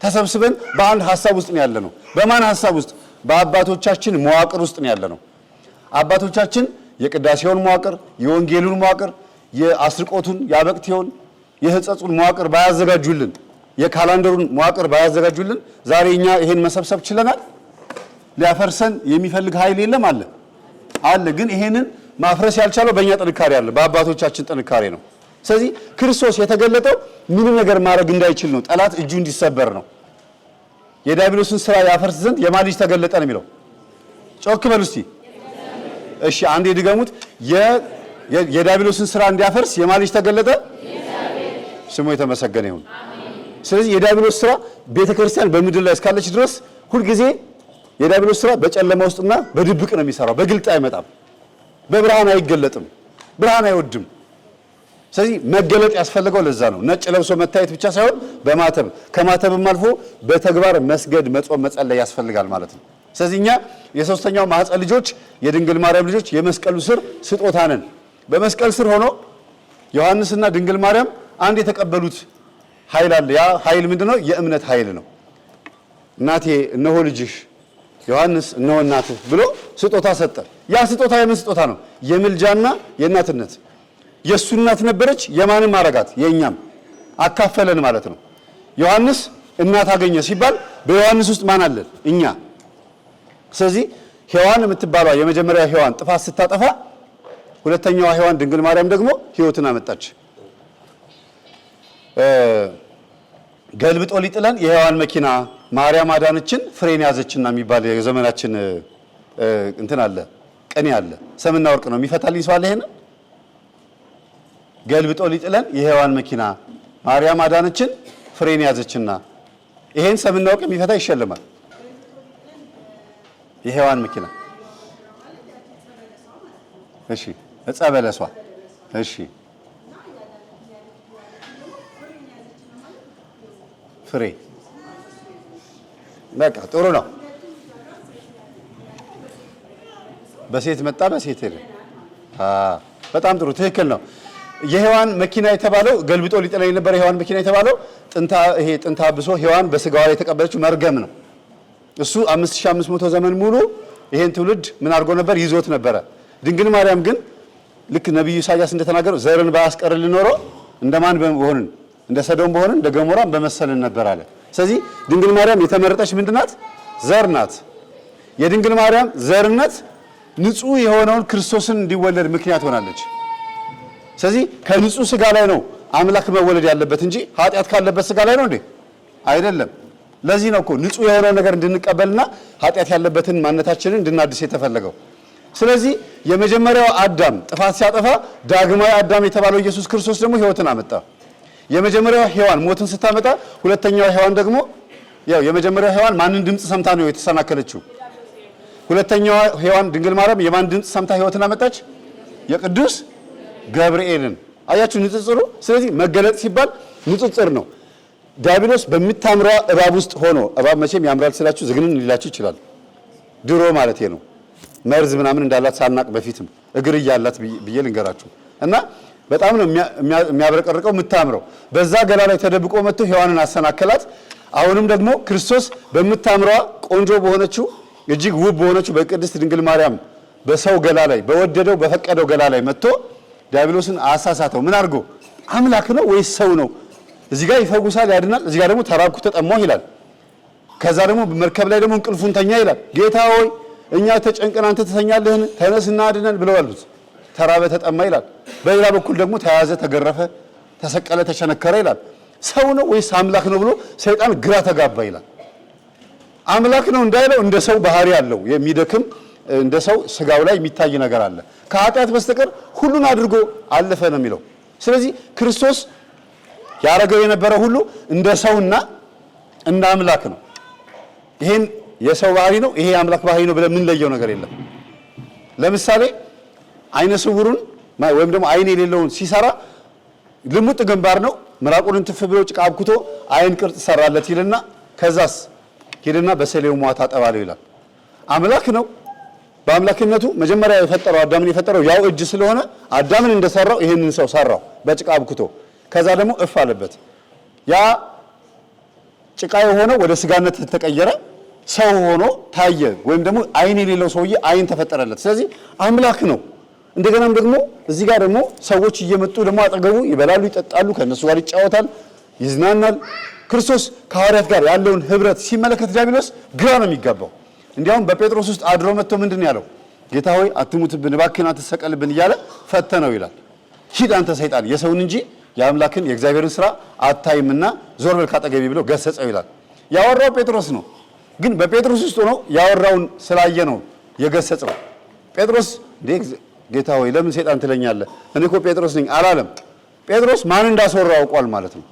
ተሰብስበን በአንድ ሐሳብ ውስጥ ነው ያለነው። በማን ሐሳብ ውስጥ? በአባቶቻችን መዋቅር ውስጥ ነው ያለነው። አባቶቻችን የቅዳሴውን መዋቅር፣ የወንጌሉን መዋቅር፣ የአስርቆቱን፣ የአበቅቴውን፣ የሕጸጹን መዋቅር ባያዘጋጁልን፣ የካላንደሩን መዋቅር ባያዘጋጁልን ዛሬ እኛ ይሄን መሰብሰብ ችለናል? ሊያፈርሰን የሚፈልግ ኃይል የለም? አለ። ግን ይሄንን ማፍረስ ያልቻለው በእኛ ጥንካሬ አለ፣ በአባቶቻችን ጥንካሬ ነው። ስለዚህ ክርስቶስ የተገለጠው ምንም ነገር ማድረግ እንዳይችል ነው። ጠላት እጁ እንዲሰበር ነው። የዲያብሎስን ስራ ያፈርስ ዘንድ የማን ልጅ ተገለጠ ነው የሚለው? ጮክ በሉ እስቲ። እሺ አንዴ ድገሙት። የዲያብሎስን ስራ እንዲያፈርስ የማን ልጅ ተገለጠ? ስሙ የተመሰገነ ይሁን። ስለዚህ የዲያብሎስ ስራ ቤተክርስቲያን በምድር ላይ እስካለች ድረስ ሁልጊዜ የዲያብሎስ ስራ በጨለማ ውስጥና በድብቅ ነው የሚሰራው። በግልጥ አይመጣም። በብርሃን አይገለጥም። ብርሃን አይወድም። ስለዚህ መገለጥ ያስፈልገው ለዛ ነው። ነጭ ለብሶ መታየት ብቻ ሳይሆን በማተብ ከማተብም አልፎ በተግባር መስገድ፣ መጾም፣ መጸለይ ያስፈልጋል ማለት ነው። ስለዚህ እኛ የሶስተኛው ማህፀን ልጆች፣ የድንግል ማርያም ልጆች የመስቀሉ ስር ስጦታ ነን። በመስቀል ስር ሆኖ ዮሐንስና ድንግል ማርያም አንድ የተቀበሉት ኃይል አለ። ያ ኃይል ምንድነው? የእምነት ኃይል ነው። እናቴ እነሆ ልጅሽ፣ ዮሐንስ እነሆ እናትህ ብሎ ስጦታ ሰጠ። ያ ስጦታ የምን ስጦታ ነው? የምልጃና የእናትነት። የእሱ እናት ነበረች፣ የማንም አረጋት? የእኛም አካፈለን ማለት ነው። ዮሐንስ እናት አገኘ ሲባል በዮሐንስ ውስጥ ማን አለን? እኛ። ስለዚህ ሔዋን የምትባሏ የመጀመሪያ ሔዋን ጥፋት ስታጠፋ፣ ሁለተኛዋ ሔዋን ድንግል ማርያም ደግሞ ሕይወትን አመጣች። ገልብጦ ሊጥለን የሔዋን መኪና ማርያም አዳነችን ፍሬን ያዘችና የሚባል የዘመናችን እንትን አለ፣ ቅኔ አለ። ሰምና ወርቅ ነው የሚፈታልኝ ሰው አለ። ይሄን ገልብጦ ሊጥለን የሔዋን መኪና ማርያም አዳነችን ፍሬን ያዘችና፣ ይሄን ሰምና ወርቅ የሚፈታ ይሸልማል። የሔዋን መኪና እሺ፣ ዕፀ በለሷ እሺ፣ ፍሬ በቃ ጥሩ ነው። በሴት መጣ በሴት ሄደ። በጣም ጥሩ ትክክል ነው። የሔዋን መኪና የተባለው ገልብጦ ሊጥለን የነበረ የሔዋን መኪና የተባለው ጥንታ አብሶ ሔዋን በስጋዋ የተቀበለችው መርገም ነው። እሱ 5500 ዘመን ሙሉ ይሄን ትውልድ ምን አድርጎ ነበር? ይዞት ነበረ። ድንግል ማርያም ግን ልክ ነብዩ ኢሳያስ እንደተናገረው ዘርን ባያስቀርልን ኖሮ እንደማን በሆንን እንደ ሰዶም በሆንን እንደ ገሞራም በመሰልን ነበር አለ። ስለዚህ ድንግል ማርያም የተመረጠች ምንድናት? ዘር ናት። የድንግል ማርያም ዘርነት ንጹህ የሆነውን ክርስቶስን እንዲወለድ ምክንያት ሆናለች። ስለዚህ ከንጹህ ስጋ ላይ ነው አምላክ መወለድ ያለበት እንጂ ኃጢአት ካለበት ስጋ ላይ ነው እንዴ? አይደለም። ለዚህ ነው እኮ ንጹህ የሆነውን ነገር እንድንቀበልና ኃጢአት ያለበትን ማንነታችንን እንድናድስ የተፈለገው። ስለዚህ የመጀመሪያው አዳም ጥፋት ሲያጠፋ ዳግማዊ አዳም የተባለው ኢየሱስ ክርስቶስ ደግሞ ሕይወትን አመጣ። የመጀመሪያው ሔዋን ሞትን ስታመጣ፣ ሁለተኛው ሔዋን ደግሞ ያው የመጀመሪያው ሔዋን ማንን ድምጽ ሰምታ ነው የተሰናከለችው? ሁለተኛው ሔዋን ድንግል ማርያም የማን ድምጽ ሰምታ ሕይወትን አመጣች? የቅዱስ ገብርኤልን። አያችሁ ንጽጽሩ። ስለዚህ መገለጥ ሲባል ንጽጽር ነው። ዲያብሎስ በሚታምራ እባብ ውስጥ ሆኖ፣ እባብ መቼም ያምራል ስላችሁ ዝግንን ሊላችሁ ይችላል። ድሮ ማለት ነው መርዝ ምናምን እንዳላት ሳናቅ በፊትም እግር እያላት ብዬ ልንገራችሁ እና በጣም ነው የሚያብረቀርቀው የምታምረው። በዛ ገላ ላይ ተደብቆ መጥቶ ሔዋንን አሰናከላት። አሁንም ደግሞ ክርስቶስ በምታምረዋ ቆንጆ በሆነችው እጅግ ውብ በሆነችው በቅድስት ድንግል ማርያም በሰው ገላ ላይ በወደደው በፈቀደው ገላ ላይ መጥቶ ዲያብሎስን አሳሳተው። ምን አድርጎ? አምላክ ነው ወይስ ሰው ነው? እዚህ ጋር ይፈውሳል፣ ያድናል፣ እዚህ ጋር ደግሞ ተራብኩ ተጠማሁ ይላል። ከዛ ደግሞ መርከብ ላይ ደግሞ እንቅልፉን ተኛ ይላል። ጌታ ሆይ እኛ ተጨንቀን አንተ ትተኛለህን? ተነስና አድነን ብለው አሉት። ተራበ ተጠማ ይላል። በሌላ በኩል ደግሞ ተያዘ፣ ተገረፈ፣ ተሰቀለ፣ ተቸነከረ ይላል። ሰው ነው ወይስ አምላክ ነው ብሎ ሰይጣን ግራ ተጋባ ይላል። አምላክ ነው እንዳይለው እንደ ሰው ባህሪ ያለው የሚደክም እንደ ሰው ስጋው ላይ የሚታይ ነገር አለ። ከኃጢአት በስተቀር ሁሉን አድርጎ አለፈ ነው የሚለው። ስለዚህ ክርስቶስ ያረገው የነበረ ሁሉ እንደ ሰውና እንደ አምላክ ነው። ይሄን የሰው ባህሪ ነው፣ ይሄ የአምላክ ባህሪ ነው ብለን የምንለየው ነገር የለም። ለምሳሌ አይነ ስውሩን ወይም ደግሞ አይን የሌለውን ሲሰራ ልሙጥ ግንባር ነው፣ ምራቁን እንትፍ ብሎ ጭቃ አብኩቶ አይን ቅርጽ ሰራለት ይልና ከዛስ ሄደና በሰሌው ሟ ታጠባለው ይላል። አምላክ ነው። በአምላክነቱ መጀመሪያ የፈጠረው አዳምን የፈጠረው ያው እጅ ስለሆነ አዳምን እንደሰራው ይሄንን ሰው ሰራው በጭቃ አብኩቶ። ከዛ ደግሞ እፍ አለበት። ያ ጭቃ የሆነው ወደ ስጋነት ተቀየረ፣ ሰው ሆኖ ታየ። ወይም ደግሞ አይን የሌለው ሰውዬ አይን ተፈጠረለት። ስለዚህ አምላክ ነው። እንደገናም ደግሞ እዚህ ጋር ደግሞ ሰዎች እየመጡ ደግሞ አጠገቡ ይበላሉ፣ ይጠጣሉ፣ ከነሱ ጋር ይጫወታል፣ ይዝናናል። ክርስቶስ ከሐዋርያት ጋር ያለውን ህብረት ሲመለከት ዲያብሎስ ግራ ነው የሚጋባው። እንዲያውም በጴጥሮስ ውስጥ አድሮ መጥቶ ምንድን ያለው? ጌታ ሆይ አትሙትብን፣ እባክህን አትሰቀልብን እያለ ፈተነው ይላል። ሂድ አንተ ሰይጣን የሰውን እንጂ የአምላክን የእግዚአብሔርን ስራ አታይምና ዞር በል ካጠገቤ ብሎ ገሰጸው ይላል። ያወራው ጴጥሮስ ነው፣ ግን በጴጥሮስ ውስጥ ሆኖ ያወራውን ስላየ ነው የገሰጸው። ጴጥሮስ እንዴ ጌታ ሆይ ለምን ሰይጣን ትለኛለህ? እኔ እኮ ጴጥሮስ ነኝ አላለም። ጴጥሮስ ማን እንዳስወራው አውቋል ማለት ነው።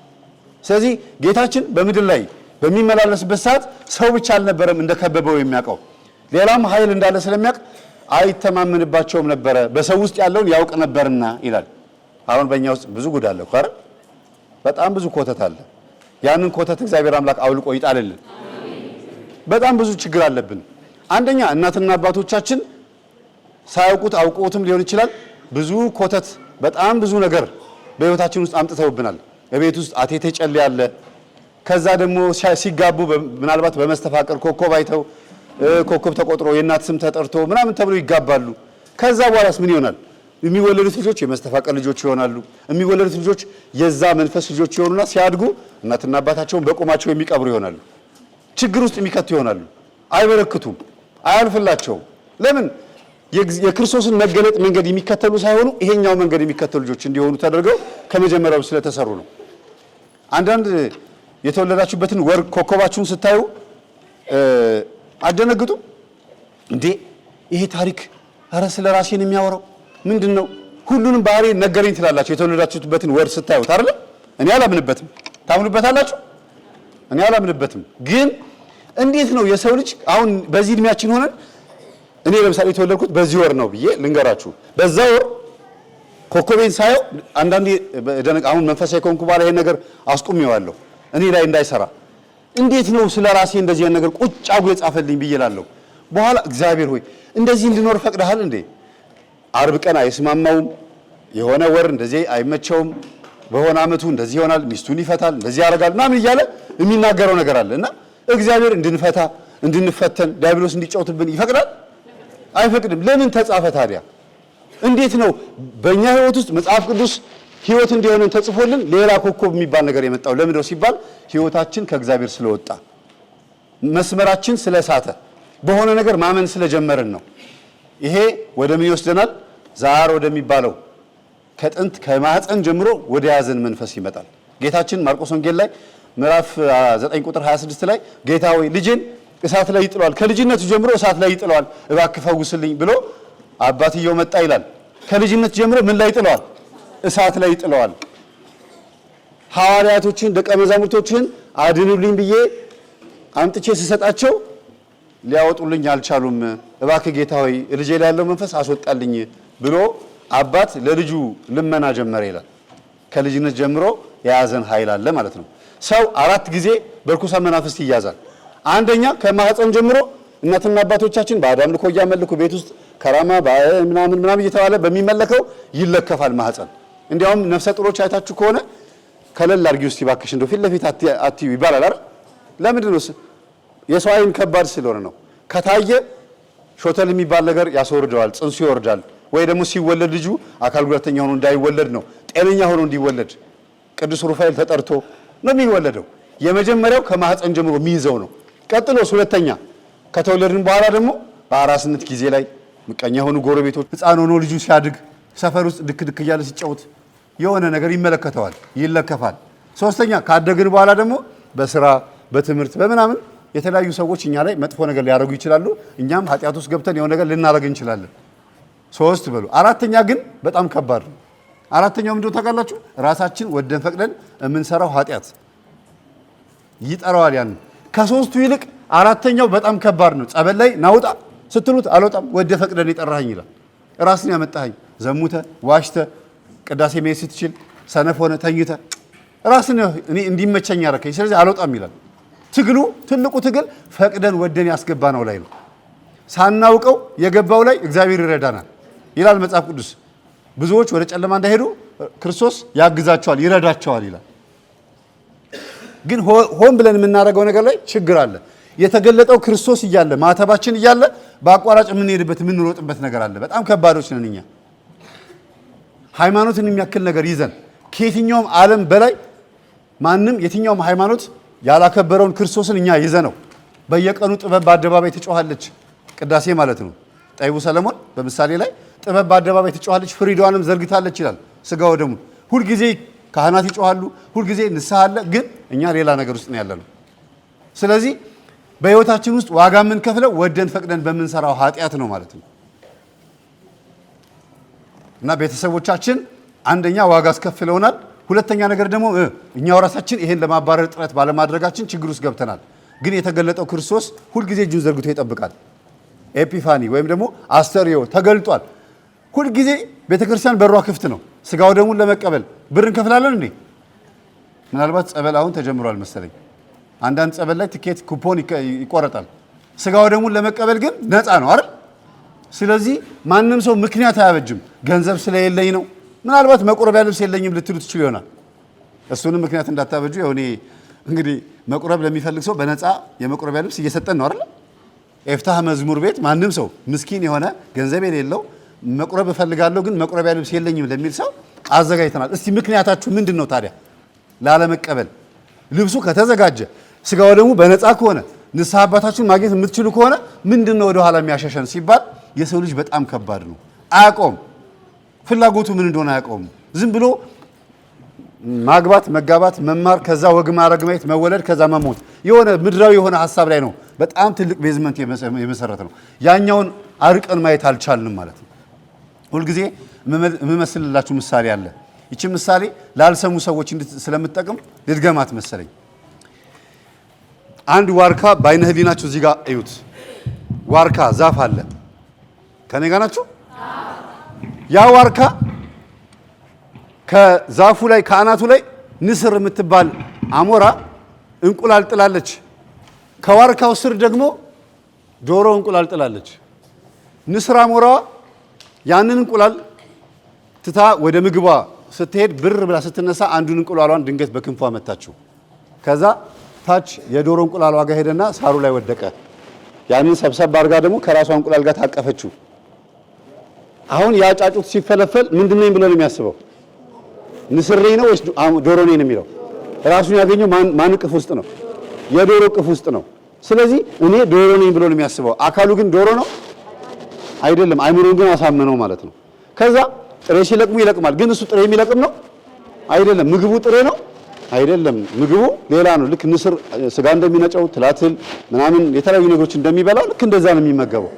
ስለዚህ ጌታችን በምድር ላይ በሚመላለስበት ሰዓት ሰው ብቻ አልነበረም እንደከበበው የሚያውቀው፣ ሌላም ኃይል እንዳለ ስለሚያውቅ አይተማመንባቸውም ነበረ፣ በሰው ውስጥ ያለውን ያውቅ ነበርና ይላል። አሁን በእኛ ውስጥ ብዙ ጉድ አለ እኮ አይደል? በጣም ብዙ ኮተት አለ። ያንን ኮተት እግዚአብሔር አምላክ አውልቆ ይጣልልን። በጣም ብዙ ችግር አለብን። አንደኛ እናትና አባቶቻችን ሳያውቁት አውቀውትም ሊሆን ይችላል ብዙ ኮተት፣ በጣም ብዙ ነገር በህይወታችን ውስጥ አምጥተውብናል። በቤት ውስጥ አቴቴ ጨሌ ያለ፣ ከዛ ደግሞ ሲጋቡ ምናልባት በመስተፋቀር ኮከብ አይተው ኮከብ ተቆጥሮ የእናት ስም ተጠርቶ ምናምን ተብሎ ይጋባሉ። ከዛ በኋላስ ምን ይሆናል? የሚወለዱት ልጆች የመስተፋቀር ልጆች ይሆናሉ። የሚወለዱት ልጆች የዛ መንፈስ ልጆች ይሆኑና ሲያድጉ እናትና አባታቸውን በቁማቸው የሚቀብሩ ይሆናሉ። ችግር ውስጥ የሚከቱ ይሆናሉ። አይበረክቱም፣ አያልፍላቸውም። ለምን? የክርስቶስን መገለጥ መንገድ የሚከተሉ ሳይሆኑ ይሄኛው መንገድ የሚከተሉ ልጆች እንዲሆኑ ተደርገው ከመጀመሪያው ስለተሰሩ ነው። አንዳንድ የተወለዳችሁበትን ወር ኮከባችሁን ስታዩ አደነግጡ እንዴ? ይሄ ታሪክ ኧረ ስለ ራሴን የሚያወራው ምንድነው? ሁሉንም ባህሪ ነገረኝ ትላላችሁ የተወለዳችሁበትን ወር ስታዩት አይደል? እኔ አላምንበትም። ታምኑበታላችሁ? እኔ አላምንበትም። ግን እንዴት ነው የሰው ልጅ አሁን በዚህ እድሜያችን ሆነን እኔ ለምሳሌ የተወለድኩት በዚህ ወር ነው ብዬ ልንገራችሁ። በዛ ወር ኮከቤን ሳየው አንዳንዴ አሁን መንፈሳዊ ከሆንኩ በኋላ ይሄን ነገር አስቁሜዋለሁ እኔ ላይ እንዳይሰራ። እንዴት ነው ስለ ራሴ እንደዚህ ነገር ቁጭ አጉ የጻፈልኝ ብዬ እላለሁ። በኋላ እግዚአብሔር ሆይ እንደዚህ እንድኖር ፈቅደሃል እንዴ? አርብ ቀን አይስማማውም፣ የሆነ ወር እንደዚህ አይመቸውም፣ በሆነ አመቱ እንደዚህ ይሆናል፣ ሚስቱን ይፈታል፣ እንደዚህ ያደርጋል ምናምን እያለ የሚናገረው ነገር አለ እና እግዚአብሔር እንድንፈታ እንድንፈተን ዲያብሎስ እንዲጫወትብን ይፈቅዳል? አይፈቅድም። ለምን ተጻፈ ታዲያ? እንዴት ነው በእኛ ህይወት ውስጥ መጽሐፍ ቅዱስ ህይወት እንዲሆነን ተጽፎልን ሌላ ኮከብ የሚባል ነገር የመጣው? ለምን ነው ሲባል ህይወታችን ከእግዚአብሔር ስለወጣ መስመራችን ስለሳተ በሆነ ነገር ማመን ስለጀመርን ነው። ይሄ ወደ ምን ይወስደናል? ዛር ወደሚባለው ከጥንት ከማህፀን ጀምሮ ወደ ያዘን መንፈስ ይመጣል። ጌታችን ማርቆስ ወንጌል ላይ ምዕራፍ 9 ቁጥር 26 ላይ ጌታ ሆይ ልጄን እሳት ላይ ይጥለዋል፣ ከልጅነቱ ጀምሮ እሳት ላይ ይጥለዋል፣ እባክህ ፈውስልኝ ብሎ አባትየው መጣ ይላል። ከልጅነት ጀምሮ ምን ላይ ይጥለዋል? እሳት ላይ ይጥለዋል። ሐዋርያቶችን ደቀ መዛሙርቶችን አድኑልኝ ብዬ አምጥቼ ስሰጣቸው ሊያወጡልኝ አልቻሉም። እባክህ ጌታ ሆይ ልጄ ላይ ያለው መንፈስ አስወጣልኝ ብሎ አባት ለልጁ ልመና ጀመረ ይላል። ከልጅነት ጀምሮ የያዘን ኃይል አለ ማለት ነው። ሰው 4 ጊዜ በርኩሳን መናፍስት ይያዛል። አንደኛ ከማህፀን ጀምሮ እናትና አባቶቻችን በአዳም ልኮ እያመልኩ ቤት ውስጥ ከራማ ምናምን እየተባለ በሚመለከው ይለከፋል ማህፀን። እንዲያውም ነፍሰ ጡሮች አይታችሁ ከሆነ ከለል አድርጊ ውስጥ ይባክሽ እንደው ፊት ለፊት አትዩ ይባላል አይደል? ለምንድን ነው? የሰው አይን ከባድ ስለሆነ ነው። ከታየ ሾተል የሚባል ነገር ያስወርደዋል፣ ጽንሱ ይወርዳል። ወይ ደግሞ ሲወለድ ልጁ አካል ጉዳተኛ ሆኖ እንዳይወለድ ነው፣ ጤነኛ ሆኖ እንዲወለድ ቅዱስ ሩፋኤል ተጠርቶ ነው የሚወለደው። የመጀመሪያው ከማህፀን ጀምሮ የሚይዘው ነው። ቀጥሎስ ሁለተኛ ከተወለድን በኋላ ደግሞ በአራስነት ጊዜ ላይ ምቀኛ የሆኑ ጎረቤቶች ህፃን ሆኖ ልጁ ሲያድግ ሰፈር ውስጥ ድክ ድክ እያለ ሲጫወት የሆነ ነገር ይመለከተዋል፣ ይለከፋል። ሶስተኛ ካደግን በኋላ ደግሞ በስራ በትምህርት በምናምን የተለያዩ ሰዎች እኛ ላይ መጥፎ ነገር ሊያደርጉ ይችላሉ። እኛም ኃጢአት ውስጥ ገብተን የሆነ ነገር ልናደርግ እንችላለን። 3 በሉ። አራተኛ ግን በጣም ከባድ ነው። አራተኛው ምንድነው ታውቃላችሁ? ራሳችን ወደን ፈቅደን የምንሰራው ኃጢአት ይጠራዋል። ያን ከ3ቱ ይልቅ አራተኛው በጣም ከባድ ነው። ጸበል ላይ ናውጣ ስትሉት አልወጣም ወደ ፈቅደን የጠራኸኝ ይላል። ራስን ያመጣኸኝ ዘሙተ ዋሽተ ቅዳሴ መሄድ ስትችል ሰነፍ ሆነ ተኝተ ራስን እኔ እንዲመቸኝ ያረከኝ ስለዚህ አልወጣም ይላል። ትግሉ ትልቁ ትግል ፈቅደን ወደን ያስገባ ነው ላይ ነው። ሳናውቀው የገባው ላይ እግዚአብሔር ይረዳናል ይላል መጽሐፍ ቅዱስ። ብዙዎች ወደ ጨለማ እንዳይሄዱ ክርስቶስ ያግዛቸዋል ይረዳቸዋል ይላል። ግን ሆን ብለን የምናደርገው ነገር ላይ ችግር አለ። የተገለጠው ክርስቶስ እያለ ማተባችን እያለ በአቋራጭ የምንሄድበት የምንሮጥበት ነገር አለ። በጣም ከባዶች ነን እኛ። ሃይማኖትን የሚያክል ነገር ይዘን ከየትኛውም ዓለም በላይ ማንም የትኛውም ሃይማኖት ያላከበረውን ክርስቶስን እኛ ይዘነው በየቀኑ ጥበብ በአደባባይ ትጮኻለች። ቅዳሴ ማለት ነው። ጠቢቡ ሰለሞን በምሳሌ ላይ ጥበብ በአደባባይ ትጮኻለች፣ ፍሪዳዋንም ዘርግታለች ይላል። ስጋ ወደሙ ሁልጊዜ ካህናት ይጮኻሉ፣ ሁልጊዜ ንስሐ አለ። ግን እኛ ሌላ ነገር ውስጥ ነው ያለነው። ስለዚህ በህይወታችን ውስጥ ዋጋ የምንከፍለው ወደን ፈቅደን በምንሰራው ኃጢአት ነው ማለት ነው። እና ቤተሰቦቻችን አንደኛ ዋጋ አስከፍለውናል። ሁለተኛ ነገር ደግሞ እኛው ራሳችን ይሄን ለማባረር ጥረት ባለማድረጋችን ችግር ውስጥ ገብተናል። ግን የተገለጠው ክርስቶስ ሁልጊዜ እጁን ዘርግቶ ይጠብቃል። ኤፒፋኒ ወይም ደግሞ አስተርእዮ ተገልጧል። ሁልጊዜ ቤተክርስቲያን በሯ ክፍት ነው። ስጋው ደሙን ለመቀበል ብር እንከፍላለን እንዴ? ምናልባት ጸበል አሁን ተጀምሯል መሰለኝ። አንዳንድ ጸበል ላይ ትኬት ኩፖን ይቆረጣል። ስጋው ደሙን ለመቀበል ግን ነፃ ነው አይደል? ስለዚህ ማንም ሰው ምክንያት አያበጅም። ገንዘብ ስለሌለኝ ነው፣ ምናልባት መቁረቢያ ልብስ የለኝም ልትሉ ትችሉ ይሆናል። እሱንም ምክንያት እንዳታበጁ። ያው እኔ እንግዲህ መቁረብ ለሚፈልግ ሰው በነፃ የመቁረቢያ ልብስ እየሰጠን ነው አይደል? ኤፍታህ መዝሙር ቤት ማንም ሰው ምስኪን የሆነ ገንዘብ የሌለው መቁረብ እፈልጋለሁ ግን መቁረቢያ ልብስ የለኝም ለሚል ሰው አዘጋጅተናል። እስቲ ምክንያታችሁ ምንድን ነው ታዲያ ላለመቀበል? ልብሱ ከተዘጋጀ ስጋው ደግሞ በነፃ ከሆነ ንስሐ አባታችሁን ማግኘት የምትችሉ ከሆነ ምንድን ነው ወደ ኋላ የሚያሸሸን ሲባል የሰው ልጅ በጣም ከባድ ነው። አያውቀውም፣ ፍላጎቱ ምን እንደሆነ አያውቀውም። ዝም ብሎ ማግባት፣ መጋባት፣ መማር፣ ከዛ ወግ ማዕረግ ማየት፣ መወለድ፣ ከዛ መሞት የሆነ ምድራዊ የሆነ ሀሳብ ላይ ነው በጣም ትልቅ ቤዝመንት የመሰረተ ነው። ያኛውን አርቀን ማየት አልቻልንም ማለት ነው። ሁልጊዜ የምመስልላችሁ ምሳሌ አለ። ይቺ ምሳሌ ላልሰሙ ሰዎች ስለምትጠቅም ልድገማት መሰለኝ። አንድ ዋርካ በአይነ ህሊናችሁ እዚህ ጋር እዩት። ዋርካ ዛፍ አለ። ከኔ ጋር ናችሁ? ያ ዋርካ ከዛፉ ላይ ከአናቱ ላይ ንስር የምትባል አሞራ እንቁላል ጥላለች። ከዋርካው ስር ደግሞ ዶሮ እንቁላል ጥላለች። ንስር አሞራዋ ያንን እንቁላል ትታ ወደ ምግቧ ስትሄድ ብር ብላ ስትነሳ አንዱን እንቁላሏን ድንገት በክንፏ መታችው። ከዛ ታች የዶሮ እንቁላሏ ጋር ሄደና ሳሩ ላይ ወደቀ። ያንን ሰብሰብ አድርጋ ደግሞ ከራሷ እንቁላል ጋር ታቀፈችው። አሁን ያ ጫጩት ሲፈለፈል ምንድነኝ ብሎ ነው የሚያስበው? ንስር ነኝ ነው ወይስ ዶሮ ነኝ ነው የሚለው? ራሱን ያገኘው ማን እቅፍ ውስጥ ነው? የዶሮ እቅፍ ውስጥ ነው። ስለዚህ እኔ ዶሮ ነኝ ብሎ ነው የሚያስበው። አካሉ ግን ዶሮ ነው አይደለም። አይምሮን ግን አሳመነው ማለት ነው። ከዛ ጥሬ ሲለቅሙ ይለቅማል። ግን እሱ ጥሬ የሚለቅም ነው አይደለም። ምግቡ ጥሬ ነው አይደለም። ምግቡ ሌላ ነው። ልክ ንስር ስጋ እንደሚነጨው ትላትል ምናምን የተለያዩ ነገሮች እንደሚበላው ልክ እንደዛ ነው የሚመገበው።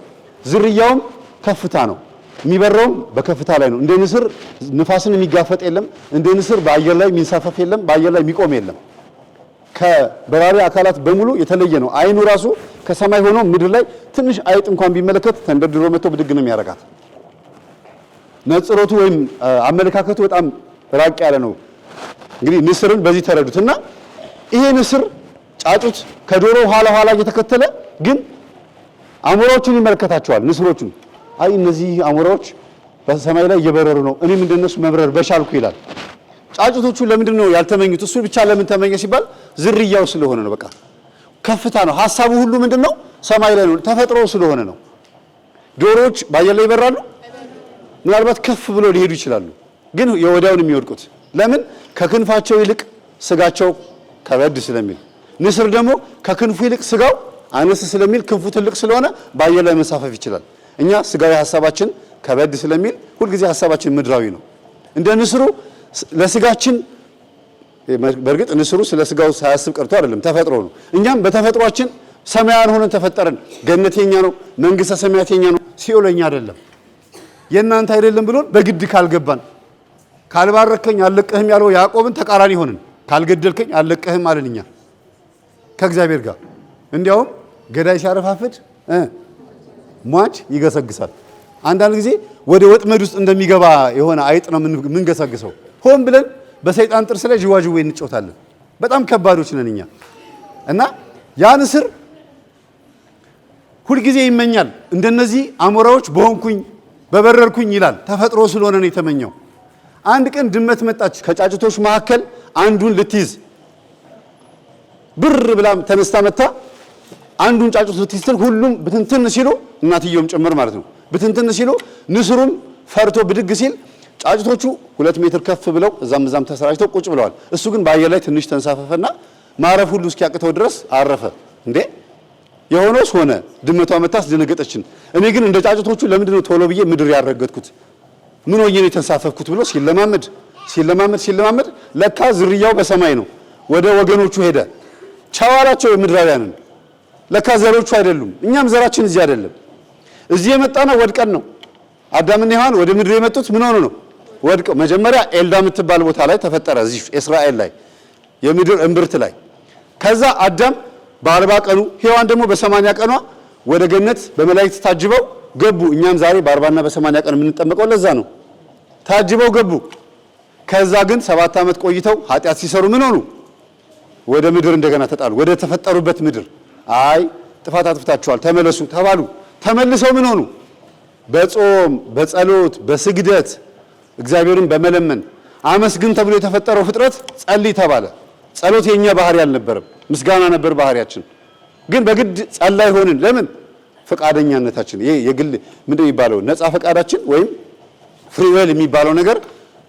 ዝርያውም ከፍታ ነው። የሚበረውም በከፍታ ላይ ነው። እንደ ንስር ንፋስን የሚጋፈጥ የለም። እንደ ንስር በአየር ላይ የሚንሳፈፍ የለም። በአየር ላይ የሚቆም የለም። ከበራሪ አካላት በሙሉ የተለየ ነው። አይኑ ራሱ ከሰማይ ሆኖ ምድር ላይ ትንሽ አይጥ እንኳን ቢመለከት ተንደርድሮ መጥቶ ብድግ ነው የሚያረጋት። ነጽሮቱ ወይም አመለካከቱ በጣም ራቅ ያለ ነው። እንግዲህ ንስርን በዚህ ተረዱትና ይሄ ንስር ጫጩት ከዶሮ ኋላ ኋላ እየተከተለ ግን አሞራዎቹን ይመለከታቸዋል። ንስሮቹን አይ እነዚህ አሞራዎች በሰማይ ላይ እየበረሩ ነው፣ እኔም እንደነሱ መብረር በሻልኩ ይላል። ጫጩቶቹ ለምንድን ነው ያልተመኙት? እሱ ብቻ ለምን ተመኘ ሲባል ዝርያው ስለሆነ ነው። በቃ ከፍታ ነው ሀሳቡ ሁሉ ምንድን ነው? ሰማይ ላይ ነው፣ ተፈጥሮ ስለሆነ ነው። ዶሮዎች በአየር ላይ ይበራሉ። ምናልባት ከፍ ብሎ ሊሄዱ ይችላሉ፣ ግን የወዲያውን የሚወድቁት ለምን? ከክንፋቸው ይልቅ ስጋቸው ከበድ ስለሚል። ንስር ደግሞ ከክንፉ ይልቅ ስጋው አነስ ስለሚል ክንፉ ትልቅ ስለሆነ በአየር ላይ መሳፈፍ ይችላል። እኛ ስጋዊ ሀሳባችን ከበድ ስለሚል ሁልጊዜ ሀሳባችን ምድራዊ ነው። እንደ ንስሩ ለስጋችን በእርግጥ ንስሩ ስለ ስጋው ሳያስብ ቀርቶ አይደለም፣ ተፈጥሮ ነው። እኛም በተፈጥሯችን ሰማያን ሆነን ተፈጠረን። ገነት የኛ ነው፣ መንግስተ ሰማያት የኛ ነው፣ ሲኦል የኛ አይደለም፣ የእናንተ አይደለም ብሎን በግድ ካልገባን፣ ካልባረከኝ አልለቅህም ያለው ያዕቆብን ተቃራኒ ሆንን። ካልገደልከኝ አልለቅህም አለን እኛ ከእግዚአብሔር ጋር። እንዲያውም ገዳይ ሲያረፋፍድ ሟች ይገሰግሳል። አንዳንድ ጊዜ ወደ ወጥመድ ውስጥ እንደሚገባ የሆነ አይጥ ነው የምንገሰግሰው። ሆን ብለን በሰይጣን ጥርስ ላይ ጅዋጅዌ እንጫወታለን። በጣም ከባዶች ነን እኛ። እና ያ ንስር ሁልጊዜ ይመኛል እንደነዚህ አሞራዎች በሆንኩኝ በበረርኩኝ ይላል። ተፈጥሮ ስለሆነ ነው የተመኘው። አንድ ቀን ድመት መጣች ከጫጭቶች መካከል አንዱን ልትይዝ ብር ብላም ተነስታ መታ አንዱን ጫጩት ልትይዝ ሁሉም ብትንትን ሲሉ እናትየውም ጭምር ማለት ነው ብትንትን ሲሉ ንስሩም ፈርቶ ብድግ ሲል ጫጩቶቹ 2 ሜትር ከፍ ብለው እዛም ተሰራጭተው ቁጭ ብለዋል። እሱ ግን በአየር ላይ ትንሽ ተንሳፈፈና ማረፍ ሁሉ እስኪያቅተው ድረስ አረፈ። እንዴ የሆነውስ ሆነ። ድመቷ መታስ ደነገጠችን። እኔ ግን እንደ ጫጩቶቹ ለምንድነው ቶሎ ብዬ ምድር ያረገጥኩት ምን ሆኜ ነው የተንሳፈፍኩት ብሎ ሲለማመድ ለካ ዝርያው በሰማይ ነው። ወደ ወገኖቹ ሄደ። ቻዋላቸው የምድራውያንን ለካ ዘሮቹ አይደሉም። እኛም ዘራችን እዚህ አይደለም። እዚህ የመጣነው ወድቀን ነው። አዳምና ሔዋን ወደ ምድር የመጡት ምን ሆኖ ነው? ወድቀው። መጀመሪያ ኤልዳ የምትባል ቦታ ላይ ተፈጠረ፣ እዚህ እስራኤል ላይ የምድር እምብርት ላይ። ከዛ አዳም በ40 ቀኑ ሔዋን ደግሞ በ80 ቀኗ ወደ ገነት በመላእክት ታጅበው ገቡ። እኛም ዛሬ በ40ና በ80 ቀን የምንጠመቀው ለዛ ነው። ታጅበው ገቡ። ከዛ ግን 7 ዓመት ቆይተው ኃጢአት ሲሰሩ ምን ሆኑ? ወደ ምድር እንደገና ተጣሉ፣ ወደ ተፈጠሩበት ምድር። አይ ጥፋት አጥፍታችኋል ተመለሱ ተባሉ። ተመልሰው ምን ሆኑ? በጾም በጸሎት በስግደት እግዚአብሔርን በመለመን አመስግን ተብሎ የተፈጠረው ፍጥረት ጸልይ ተባለ። ጸሎት የኛ ባህሪ አልነበረም፣ ምስጋና ነበር ባህሪያችን። ግን በግድ ጸላይ ሆንን። ለምን? ፈቃደኛነታችን ይሄ የግል ምንድን የሚባለው ነፃ ፈቃዳችን ወይም ፍሪ ዊል የሚባለው ነገር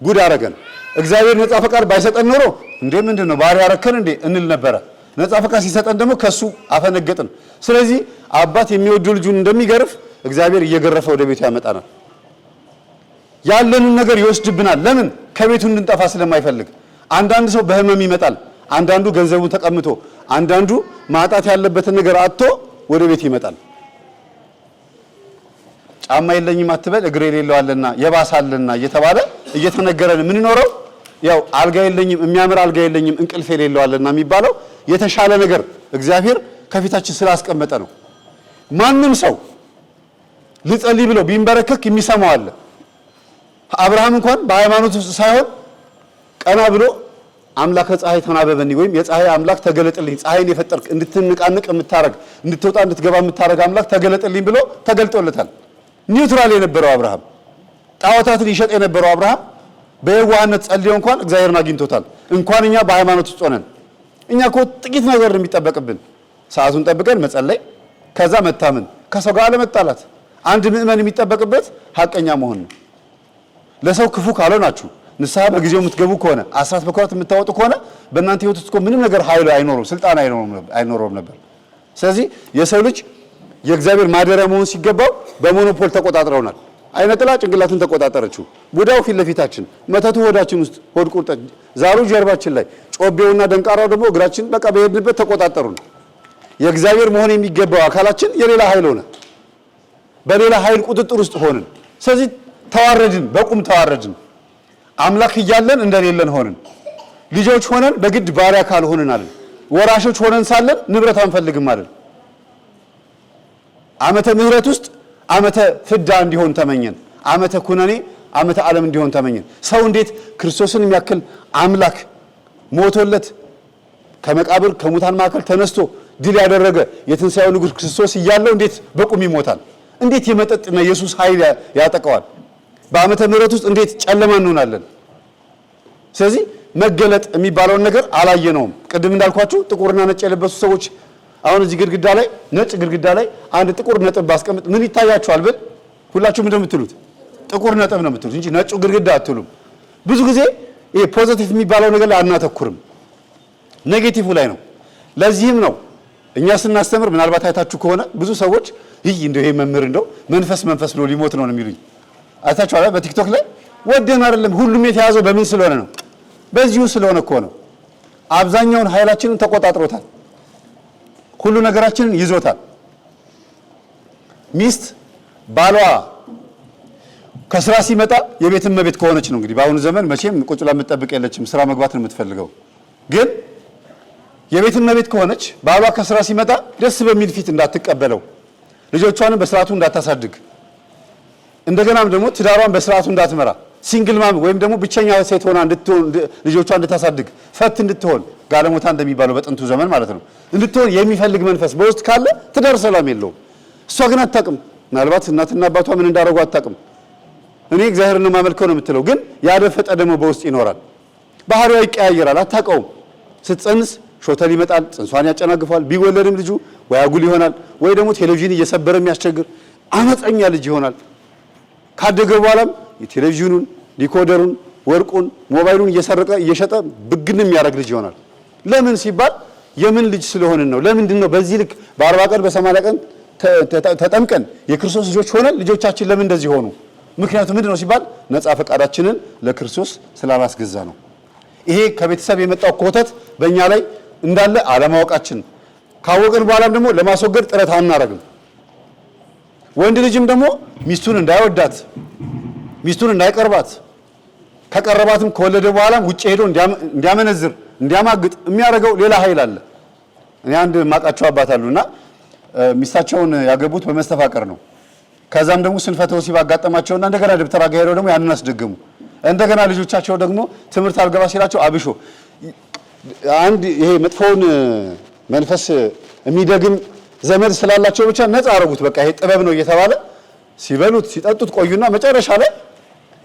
ጉድ አረገን። እግዚአብሔር ነፃ ፈቃድ ባይሰጠን ኖሮ እንዴ ምንድነው ባህሪ ያረከን እንዴ እንል ነበረ። ነፃ ፈቃድ ሲሰጠን ደግሞ ከሱ አፈነገጥን። ስለዚህ አባት የሚወደው ልጁን እንደሚገርፍ እግዚአብሔር እየገረፈ ወደ ቤቱ ያመጣናል። ያለንን ነገር ይወስድብናል። ለምን? ከቤቱ እንድንጠፋ ስለማይፈልግ። አንዳንድ ሰው በህመም ይመጣል፣ አንዳንዱ ገንዘቡን ተቀምቶ፣ አንዳንዱ ማጣት ያለበትን ነገር አጥቶ ወደ ቤት ይመጣል። ጫማ የለኝም አትበል እግር የሌለው አለና የባሳለና እየተባለ እየተነገረን ምን ኖረው ያው አልጋ የለኝም የሚያምር አልጋ የለኝም እንቅልፍ የሌለው አለና የሚባለው የተሻለ ነገር እግዚአብሔር ከፊታችን ስላስቀመጠ ነው። ማንም ሰው ልጸልይ ብሎ ቢንበረከክ የሚሰማው አለ። አብርሃም እንኳን በሃይማኖት ውስጥ ሳይሆን ቀና ብሎ አምላከ ፀሐይ ተናበበኒ ወይም የፀሐይ አምላክ ተገለጥልኝ፣ ፀሐይን የፈጠርክ እንድትንቃንቅ የምታረግ እንድትወጣ እንድትገባ የምታረግ አምላክ ተገለጥልኝ ብሎ ተገልጦለታል። ኒውትራል የነበረው አብርሃም፣ ጣዖታትን ይሸጥ የነበረው አብርሃም በየዋህነት ጸልዮ እንኳን እግዚአብሔርን አግኝቶታል። እንኳን እኛ በሃይማኖት ውስጥ ሆነን እኛ እኮ ጥቂት ነገር የሚጠበቅብን ሰዓቱን ጠብቀን መጸለይ፣ ከዛ መታመን፣ ከሰው ጋር አለመጣላት። አንድ ምእመን የሚጠበቅበት ሀቀኛ መሆን ነው። ለሰው ክፉ ካልሆናችሁ ንስሐ በጊዜው የምትገቡ ከሆነ አስራት በኩራት የምታወጡ ከሆነ በእናንተ ህይወት ውስጥ ምንም ነገር ኃይል አይኖርም፣ ስልጣን አይኖርም ነበር። ስለዚህ የሰው ልጅ የእግዚአብሔር ማደሪያ መሆን ሲገባው በሞኖፖል ተቆጣጥረውናል። አይነ ጥላ ጭንቅላትን ተቆጣጠረችው፣ ቡዳው ፊት ለፊታችን፣ መተቱ ሆዳችን ውስጥ፣ ሆድ ቁርጠት ዛሩ ጀርባችን ላይ፣ ጮቤውና ደንቃራው ደግሞ እግራችን፣ በቃ በሄድንበት ተቆጣጠሩን። የእግዚአብሔር መሆን የሚገባው አካላችን የሌላ ኃይል ሆነ፣ በሌላ ኃይል ቁጥጥር ውስጥ ሆንን። ስለዚህ ተዋረድን፣ በቁም ተዋረድን። አምላክ እያለን እንደሌለን ሆንን። ልጆች ሆነን በግድ ባሪያ ካልሆንን አለን። ወራሾች ሆነን ሳለን ንብረት አንፈልግም አለን። ዓመተ ምህረት ውስጥ ዓመተ ፍዳ እንዲሆን ተመኘን። ዓመተ ኩነኔ ዓመተ ዓለም እንዲሆን ተመኘን። ሰው እንዴት ክርስቶስን የሚያክል አምላክ ሞቶለት ከመቃብር ከሙታን ማዕከል ተነስቶ ድል ያደረገ የትንሣኤው ንጉሥ ክርስቶስ እያለው እንዴት በቁም ይሞታል? እንዴት የመጠጥና ኢየሱስ ኃይል ያጠቀዋል? በዓመተ ምህረት ውስጥ እንዴት ጨለማ እንሆናለን? ስለዚህ መገለጥ የሚባለውን ነገር አላየነውም። ቅድም እንዳልኳችሁ ጥቁርና ነጭ የለበሱ ሰዎች አሁን እዚህ ግድግዳ ላይ ነጭ ግድግዳ ላይ አንድ ጥቁር ነጥብ ባስቀምጥ ምን ይታያችኋል ብል ሁላችሁም እንደምትሉት ጥቁር ነጥብ ነው የምትሉት እንጂ ነጩ ግድግዳ አትሉም። ብዙ ጊዜ ይሄ ፖዚቲቭ የሚባለው ነገር ላይ አናተኩርም፣ ኔጌቲቭ ላይ ነው። ለዚህም ነው እኛ ስናስተምር ምናልባት አይታችሁ ከሆነ ብዙ ሰዎች እንደው ይሄ መምህር እንደው መንፈስ ብሎ ሊሞት ነው የሚሉኝ አይታችኋል። በቲክቶክ ላይ ወደን አይደለም። ሁሉም የተያዘው በምን ስለሆነ ነው? በዚሁ ስለሆነ እኮ ነው። አብዛኛውን ኃይላችንን ተቆጣጥሮታል። ሁሉ ነገራችንን ይዞታል። ሚስት ባሏ ከስራ ሲመጣ የቤት እመቤት ከሆነች ነው እንግዲህ በአሁኑ ዘመን መቼም ቁጭ ብላ የምትጠብቅ የለችም፣ ስራ መግባት ነው የምትፈልገው። ግን የቤት እመቤት ከሆነች ባሏ ከስራ ሲመጣ ደስ በሚል ፊት እንዳትቀበለው፣ ልጆቿንም በስርዓቱ እንዳታሳድግ፣ እንደገናም ደግሞ ትዳሯን በስርዓቱ እንዳትመራ ሲንግል ማም ወይም ደግሞ ብቸኛ ሴት ሆና እንድትሆን ልጆቿ እንድታሳድግ ፈት እንድትሆን ጋለሞታ እንደሚባለው በጥንቱ ዘመን ማለት ነው እንድትሆን የሚፈልግ መንፈስ በውስጥ ካለ ትዳር ሰላም የለውም። እሷ ግን አታውቅም። ምናልባት እናትና አባቷ ምን እንዳደረጉ አታውቅም። እኔ እግዚአብሔርን ነው የማመልከው ነው የምትለው። ግን ያደፈጠ ደግሞ በውስጥ ይኖራል። ባህሪዋ ይቀያየራል። አታውቀውም። ስትጸንስ ሾተል ይመጣል፣ ጽንሷን ያጨናግፋል። ቢወለድም ልጁ ወይ አጉል ይሆናል ወይ ደግሞ ቴሌቪዥን እየሰበረ የሚያስቸግር አመፀኛ ልጅ ይሆናል። ካደገ በኋላም የቴሌቪዥኑን፣ ዲኮደሩን፣ ወርቁን፣ ሞባይሉን እየሰረቀ እየሸጠ ብግን የሚያደርግ ልጅ ይሆናል። ለምን ሲባል የምን ልጅ ስለሆንን ነው። ለምንድን ነው በዚህ ልክ በ40 ቀን በ80 ቀን ተጠምቀን የክርስቶስ ልጆች ሆነን ልጆቻችን ለምን እንደዚህ ሆኑ? ምክንያቱም ምንድን ነው ሲባል ነፃ ፈቃዳችንን ለክርስቶስ ስላላስገዛ ነው። ይሄ ከቤተሰብ የመጣው ኮተት በእኛ ላይ እንዳለ አለማወቃችን፣ ካወቅን በኋላም ደግሞ ለማስወገድ ጥረት አናረግም። ወንድ ልጅም ደግሞ ሚስቱን እንዳይወዳት፣ ሚስቱን እንዳይቀርባት፣ ከቀረባትም ከወለደ በኋላም ውጭ ሄዶ እንዲያመነዝር፣ እንዲያማግጥ የሚያደርገው ሌላ ኃይል አለ። እኔ አንድ ማቃቸው አባት አሉና ሚስታቸውን ያገቡት በመስተፋቀር ነው። ከዛም ደግሞ ስንፈተ ወሲብ አጋጠማቸውና እንደገና ደብተራ ጋር ሄደው ደግሞ ያንን አስደገሙ። እንደገና ልጆቻቸው ደግሞ ትምህርት አልገባ ሲላቸው አብሾ አንድ ይሄ መጥፎውን መንፈስ የሚደግም ዘመድ ስላላቸው ብቻ ነፃ አረጉት። በቃ ይሄ ጥበብ ነው እየተባለ ሲበሉት ሲጠጡት ቆዩና መጨረሻ ላይ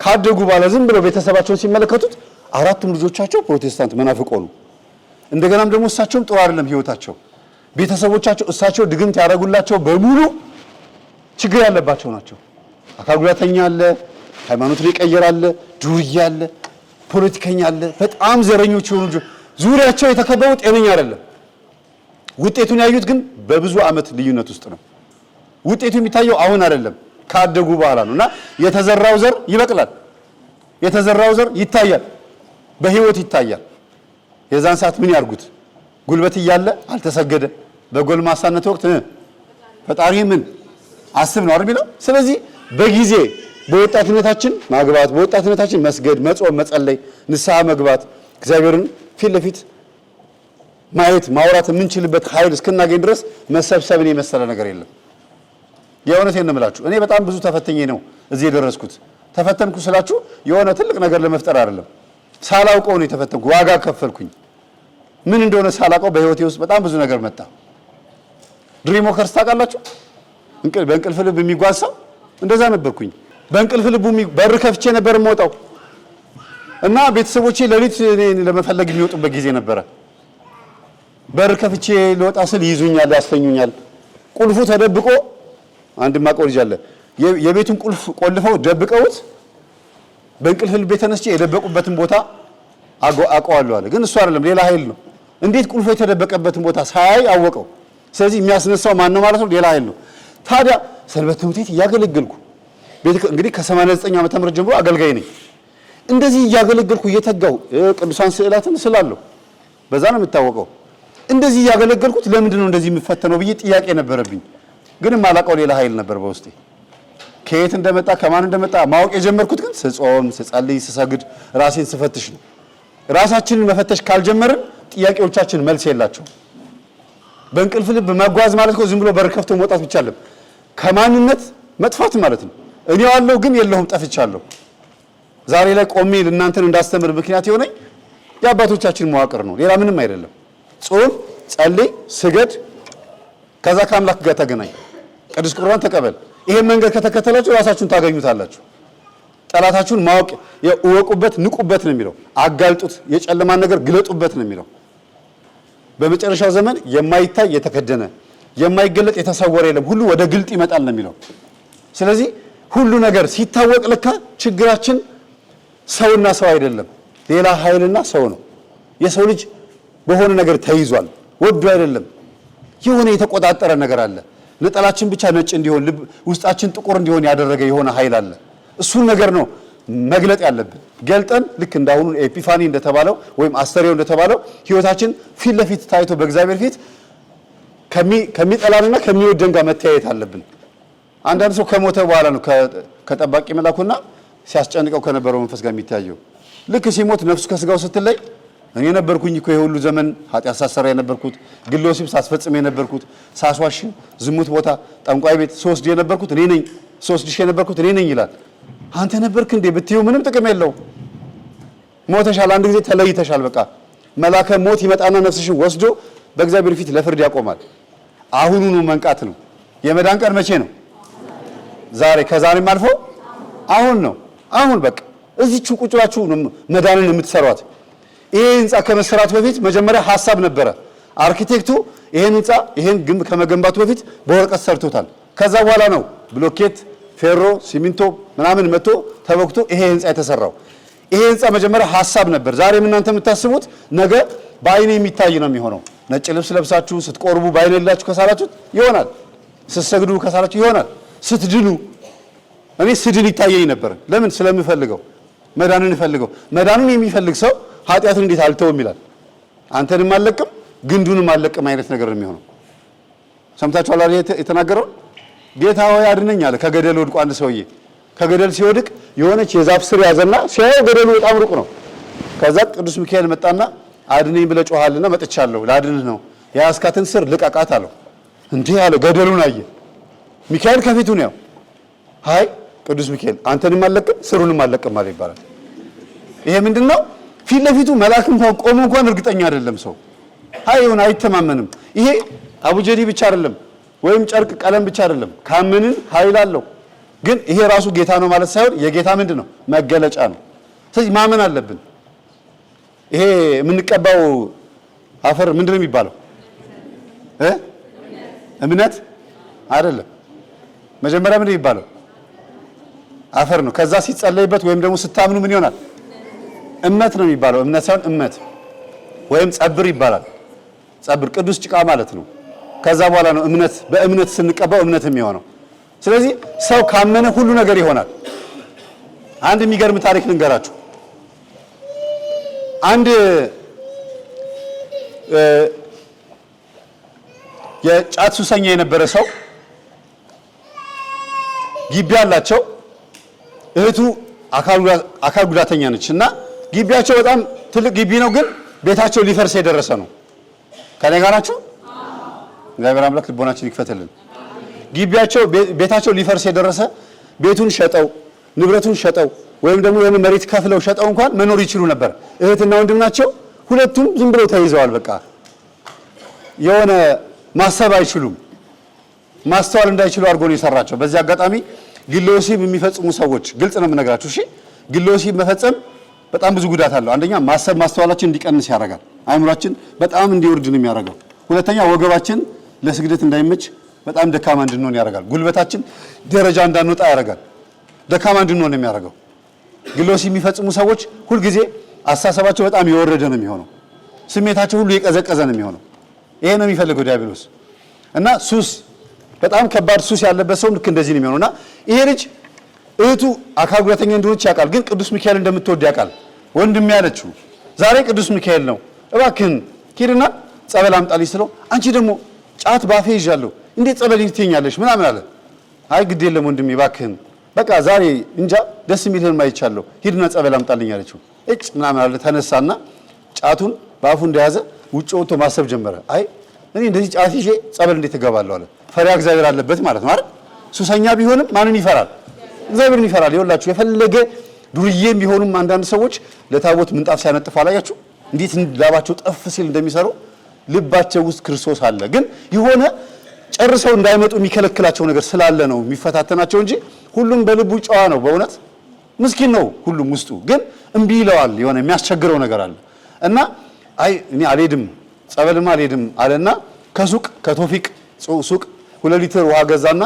ካደጉ በኋላ ዝም ብለው ቤተሰባቸውን ሲመለከቱት 4ቱም ልጆቻቸው ፕሮቴስታንት መናፍቅ ሆኑ። እንደገናም ደግሞ እሳቸውም ጥሩ አይደለም ህይወታቸው። ቤተሰቦቻቸው እሳቸው ድግምት ያደረጉላቸው በሙሉ ችግር ያለባቸው ናቸው። አካል ጉዳተኛ አለ፣ ሃይማኖትን የቀየረ አለ፣ ዱርዬ አለ፣ ፖለቲከኛ አለ። በጣም ዘረኞች የሆኑ ዙሪያቸው የተከበቡ ጤነኛ አይደለም። ውጤቱን ያዩት ግን በብዙ ዓመት ልዩነት ውስጥ ነው። ውጤቱ የሚታየው አሁን አይደለም ካደጉ በኋላ ነውና የተዘራው ዘር ይበቅላል። የተዘራው ዘር ይታያል፣ በህይወት ይታያል። የዛን ሰዓት ምን ያርጉት? ጉልበት እያለ አልተሰገደ፣ በጎልማሳነት ወቅት ፈጣሪ ምን አስብ ነው አይደል? ስለዚህ በጊዜ በወጣትነታችን ማግባት፣ በወጣትነታችን መስገድ፣ መጾም፣ መጸለይ፣ ንስሐ መግባት፣ እግዚአብሔርን ፊት ለፊት ማየት ማውራት የምንችልበት ኃይል እስክናገኝ ድረስ መሰብሰብን የመሰለ ነገር የለም። የእውነቴን ነው የምላችሁ። እኔ በጣም ብዙ ተፈተኜ ነው እዚህ የደረስኩት። ተፈተንኩ ስላችሁ የሆነ ትልቅ ነገር ለመፍጠር አይደለም። ሳላውቀው ነው የተፈተንኩ። ዋጋ ከፈልኩኝ። ምን እንደሆነ ሳላውቀው በህይወቴ ውስጥ በጣም ብዙ ነገር መጣ። ድሪም ወከርስ ታውቃላችሁ? በእንቅልፍ ልብ የሚጓዝ ሰው እንደዛ ነበርኩኝ። በእንቅልፍ ልቡ በር ከፍቼ ነበር የምወጣው እና ቤተሰቦቼ ሌሊት ለመፈለግ የሚወጡበት ጊዜ ነበረ። በር ከፍቼ ልወጣ ስል ይዙኛል፣ ያስተኙኛል። ቁልፉ ተደብቆ አንድ ማቀው ልጅ አለ። የቤቱን ቁልፍ ቆልፈው ደብቀውት በእንቅልፍ ልቤ ተነስቼ የደበቁበትን ቦታ አውቀዋለሁ አለ። ግን እሱ አይደለም ሌላ ኃይል ነው። እንዴት ቁልፉ የተደበቀበትን ቦታ ሳያይ አወቀው። ስለዚህ የሚያስነሳው ማን ነው ማለት ነው? ሌላ ኃይል ነው። ታዲያ ሰንበት ትምህርት ቤት እያገለገልኩ እንግዲህ ከ89 ዓመተ ምህረት ጀምሮ አገልጋይ ነኝ። እንደዚህ እያገለገልኩ እየተጋው ቅዱሳን ስዕላትን ስላለሁ በዛ ነው የምታወቀው። እንደዚህ እያገለገልኩት ለምንድን ነው እንደዚህ የምፈተነው ብዬ ጥያቄ ነበረብኝ። ግን ማላቀው ሌላ ኃይል ነበር በውስጤ። ከየት እንደመጣ ከማን እንደመጣ ማወቅ የጀመርኩት ግን ስጾም፣ ስጸልይ፣ ስሰግድ፣ ራሴን ስፈትሽ ነው። ራሳችንን መፈተሽ ካልጀመርን ጥያቄዎቻችን መልስ የላቸው። በእንቅልፍ ልብ መጓዝ ማለት ነው ዝም ብሎ በር ከፍቶ መውጣት ብቻ አይደለም፣ ከማንነት መጥፋት ማለት ነው። እኔ ያለው ግን የለሁም ጠፍቻለሁ። ዛሬ ላይ ቆሜ ለእናንተን እንዳስተምር ምክንያት የሆነኝ የአባቶቻችን መዋቅር ነው፣ ሌላ ምንም አይደለም። ጾም፣ ጸልይ፣ ስገድ፣ ከዛ ከአምላክ ጋር ተገናኝ፣ ቅዱስ ቁርባን ተቀበል። ይሄን መንገድ ከተከተላችሁ ራሳችሁን ታገኙታላችሁ። ጠላታችሁን ማወቅ እወቁበት፣ ንቁበት ነው የሚለው። አጋልጡት፣ የጨለማን ነገር ግለጡበት ነው የሚለው። በመጨረሻው ዘመን የማይታይ የተከደነ የማይገለጥ የተሰወረ የለም፣ ሁሉ ወደ ግልጥ ይመጣል ነው የሚለው። ስለዚህ ሁሉ ነገር ሲታወቅ ለካ ችግራችን ሰውና ሰው አይደለም፣ ሌላ ኃይልና ሰው ነው። የሰው ልጅ በሆነ ነገር ተይዟል፣ ወዶ አይደለም። የሆነ የተቆጣጠረ ነገር አለ። ነጠላችን ብቻ ነጭ እንዲሆን ውስጣችን ጥቁር እንዲሆን ያደረገ የሆነ ኃይል አለ። እሱን ነገር ነው መግለጥ ያለብን። ገልጠን ልክ እንዳሁኑ ኤፒፋኒ እንደተባለው ወይም አስተሪዮ እንደተባለው ህይወታችን ፊት ለፊት ታይቶ በእግዚአብሔር ፊት ከሚጠላንና ከሚወደን ጋር መተያየት አለብን። አንዳንድ ሰው ከሞተ በኋላ ነው ከጠባቂ መላኩና ሲያስጨንቀው ከነበረው መንፈስ ጋር የሚታየው። ልክ ሲሞት ነፍሱ ከስጋው ስትለይ እኔ ነበርኩኝ እኮ የሁሉ ዘመን ኃጢአት ሳሰራ የነበርኩት፣ ግል ወሲብ ሳስፈጽም የነበርኩት፣ ሳስዋሽ፣ ዝሙት ቦታ፣ ጠንቋይ ቤት ስወስድ የነበርኩት እኔ ነኝ፣ ስወስድሽ የነበርኩት እኔ ነኝ ይላል። አንተ ነበርክ እንዴ ብትዩ ምንም ጥቅም የለውም። ሞተሻል፣ አንድ ጊዜ ተለይተሻል። በቃ መላከ ሞት ይመጣና ነፍስሽን ወስዶ በእግዚአብሔር ፊት ለፍርድ ያቆማል። አሁኑኑ መንቃት ነው። የመዳን ቀን መቼ ነው? ዛሬ። ከዛሬም አልፎ አሁን ነው። አሁን በቃ እዚቹ ቁጭ ብላችሁ መዳንን የምትሰሯት። ይሄ ህንጻ ከመሰራቱ በፊት መጀመሪያ ሐሳብ ነበረ። አርኪቴክቱ ይሄን ህንጻ ይሄን ግንብ ከመገንባቱ በፊት በወረቀት ሰርቶታል። ከዛ በኋላ ነው ብሎኬት፣ ፌሮ፣ ሲሚንቶ ምናምን መጥቶ ተበክቶ ይሄ ህንጻ የተሰራው። ይሄ ህንጻ መጀመሪያ ሐሳብ ነበር። ዛሬም እናንተ የምታስቡት ነገ በአይኔ የሚታይ ነው የሚሆነው። ነጭ ልብስ ለብሳችሁ ስትቆርቡ በአይኔ ላችሁ ከሳላችሁት ይሆናል። ስትሰግዱ ከሳላችሁ ይሆናል። ስትድኑ እኔ ስድን ይታየኝ ነበር። ለምን? ስለምፈልገው መዳንን ፈልገው። መዳንን የሚፈልግ ሰው ኃጢአትን እንዴት አልተውም ይላል። አንተንም አልለቅም ግንዱንም አልለቅም አይነት ነገር ነው የሚሆነው። ሰምታችኋል አይደል የተናገረው? ጌታ ሆይ አድነኝ አለ። ከገደል ወድቆ አንድ ሰውዬ ከገደል ሲወድቅ የሆነች የዛፍ ስር ያዘና ሲያየው ገደሉ በጣም ሩቅ ነው። ከዛ ቅዱስ ሚካኤል መጣና አድነኝ ብለህ ጮሃልና መጥቻለሁ ላድንህ ነው፣ የያዝካትን ስር ልቀቃት አለው። እንዴ አለ። ገደሉን አየ። ሚካኤል ከፊቱ ነው። ያው አይ ቅዱስ ሚካኤል አንተንም አልለቅም ስሩንም አልለቅም ማለት ይባላል። ይሄ ምንድነው? ፊት ለፊቱ መልአክ እንኳን ቆሞ እንኳን እርግጠኛ አይደለም ሰው። አይሁን አይተማመንም። ይሄ አቡጀዲ ብቻ አይደለም ወይም ጨርቅ ቀለም ብቻ አይደለም። ካመንን ኃይል አለው። ግን ይሄ ራሱ ጌታ ነው ማለት ሳይሆን የጌታ ምንድነው? መገለጫ ነው። ስለዚህ ማመን አለብን። ይሄ የምንቀባው አፈር ምንድነው የሚባለው? እምነት አይደለም። መጀመሪያ ምንድነው የሚባለው? አፈር ነው። ከዛ ሲጸለይበት ወይም ደግሞ ስታምኑ ምን ይሆናል? እምነት ነው የሚባለው። እምነት ሳይሆን እምነት ወይም ጸብር ይባላል። ጸብር ቅዱስ ጭቃ ማለት ነው። ከዛ በኋላ ነው እምነት፣ በእምነት ስንቀባው እምነት የሚሆነው። ስለዚህ ሰው ካመነ ሁሉ ነገር ይሆናል። አንድ የሚገርም ታሪክ ልንገራችሁ። አንድ የጫት ሱሰኛ የነበረ ሰው ግቢ አላቸው። እህቱ አካል ጉዳተኛ ነች እና ግቢያቸው በጣም ትልቅ ግቢ ነው፣ ግን ቤታቸው ሊፈርስ የደረሰ ነው። ከኔ ጋር ናችሁ? እግዚአብሔር አምላክ ልቦናችን ይክፈትልን። ግቢያቸው ቤታቸው ሊፈርስ የደረሰ ቤቱን ሸጠው ንብረቱን ሸጠው ወይም ደግሞ የሆነ መሬት ከፍለው ሸጠው እንኳን መኖር ይችሉ ነበር። እህትና ወንድም ናቸው። ሁለቱም ዝም ብለው ተይዘዋል። በቃ የሆነ ማሰብ አይችሉም። ማስተዋል እንዳይችሉ አድርጎ ነው የሰራቸው። በዚህ አጋጣሚ ግለ ወሲብ የሚፈጽሙ ሰዎች ግልጽ ነው የምነግራችሁ። እሺ፣ ግለ ወሲብ መፈጸም በጣም ብዙ ጉዳት አለው። አንደኛ ማሰብ ማስተዋላችን እንዲቀንስ ያደርጋል። አእምሯችን በጣም እንዲወርድ ነው የሚያደርገው። ሁለተኛ ወገባችን ለስግደት እንዳይመች በጣም ደካማ እንድንሆን ያደርጋል። ጉልበታችን ደረጃ እንዳንወጣ ያደርጋል። ደካማ እንድንሆን ነው የሚያደርገው። ግለ ወሲብ የሚፈጽሙ ሰዎች ሁልጊዜ አስተሳሰባቸው በጣም የወረደ ነው የሚሆነው። ስሜታቸው ሁሉ የቀዘቀዘ ነው የሚሆነው። ይሄ ነው የሚፈልገው ዲያብሎስ። እና ሱስ በጣም ከባድ ሱስ ያለበት ሰው ልክ እንደዚህ ነው የሚሆነውና ይሄ ልጅ እህቱ አካል ጉዳተኛ እንደሆነች ያውቃል፣ ግን ቅዱስ ሚካኤል እንደምትወድ ያውቃል። ወንድም ያለችው ዛሬ ቅዱስ ሚካኤል ነው እባክህን ሂድና ጸበል አምጣልኝ ስለው አንቺ ደግሞ ጫት ባፌ ይዣለሁ እንዴት ጸበል ትይኛለሽ ምናምን አለ። አይ ግድ የለም ወንድሜ እባክህን በቃ ዛሬ እንጃ ደስ የሚልህን ማይቻለሁ ሂድና ጸበል አምጣልኝ አለችው። እጭ ምናምን አለ። ተነሳና ጫቱን ባፉ እንደያዘ ውጭ ወጥቶ ማሰብ ጀመረ። አይ እኔ እንደዚህ ጫት ይዤ ጸበል እንዴት እገባለሁ አለ። ፈሪያ እግዚአብሔር አለበት ማለት ነው አይደል? ሱሰኛ ቢሆንም ማንን ይፈራል? እግዚአብሔርን ይፈራል። ይኸውላችሁ የፈለገ ዱርዬም ቢሆኑም አንዳንድ ሰዎች ለታቦት ምንጣፍ ሲያነጥፉ አላያችሁ? እንዴት ላባቸው ጠፍ ሲል እንደሚሰሩ ልባቸው ውስጥ ክርስቶስ አለ። ግን የሆነ ጨርሰው እንዳይመጡ የሚከለክላቸው ነገር ስላለ ነው የሚፈታተናቸው እንጂ ሁሉም በልቡ ጨዋ ነው። በእውነት ምስኪን ነው ሁሉም ውስጡ፣ ግን እምቢ ይለዋል። የሆነ የሚያስቸግረው ነገር አለ እና አይ እኔ አልሄድም ጸበልማ አልሄድም አለና ከሱቅ ከቶፊቅ ሱቅ 2 ሊትር ውሃ ገዛና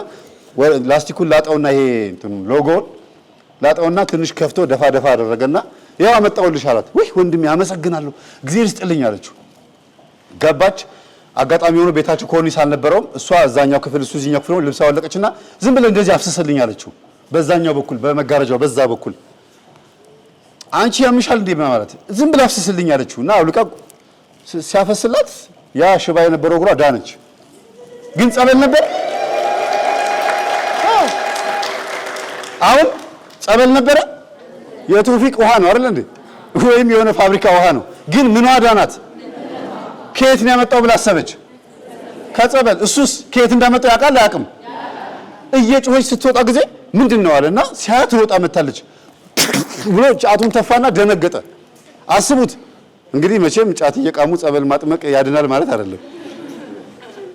ላስቲኩን ላጠውና ይሄ እንትኑ ሎጎውን ላጠውና ትንሽ ከፍቶ ደፋ ደፋ አደረገና ያው አመጣውልሽ አላት። ወይ ወንድሜ አመሰግናለሁ እግዚአብሔር ይስጥልኝ አለችው። ገባች። አጋጣሚ ሆኖ ቤታቸው ኮርኒስ አልነበረውም። እሷ እዛኛው ክፍል እሱ እዚህኛው ክፍል ልብስ አወለቀችና ዝም ብለህ እንደዚህ አፍስስልኝ አለችው። በዛኛው በኩል በመጋረጃው በዛ በኩል አንቺ ያምሻል እንዴ ማለት ዝም ብለህ አፍስስልኝ አለችውና አውልቃ ሲያፈስላት ያ ሽባ የነበረው እግሯ ዳነች። ግን ጸበል ነበር። አሁን ጸበል ነበረ። የቶፊቅ ውሃ ነው አይደል እንዴ? ወይም የሆነ ፋብሪካ ውሃ ነው። ግን ምን ዋዳናት? ከየት ነው ያመጣው ብላ አሰበች። ከጸበል። እሱስ ከየት እንዳመጣው ያውቃል አያውቅም? እየጮኸች ስትወጣ ጊዜ ምንድነው አለና ሲያት ሮጣ መታለች ብሎ ጫቱን ተፋና ደነገጠ። አስቡት እንግዲህ መቼም ጫት እየቃሙ ጸበል ማጥመቅ ያድናል ማለት አይደለም።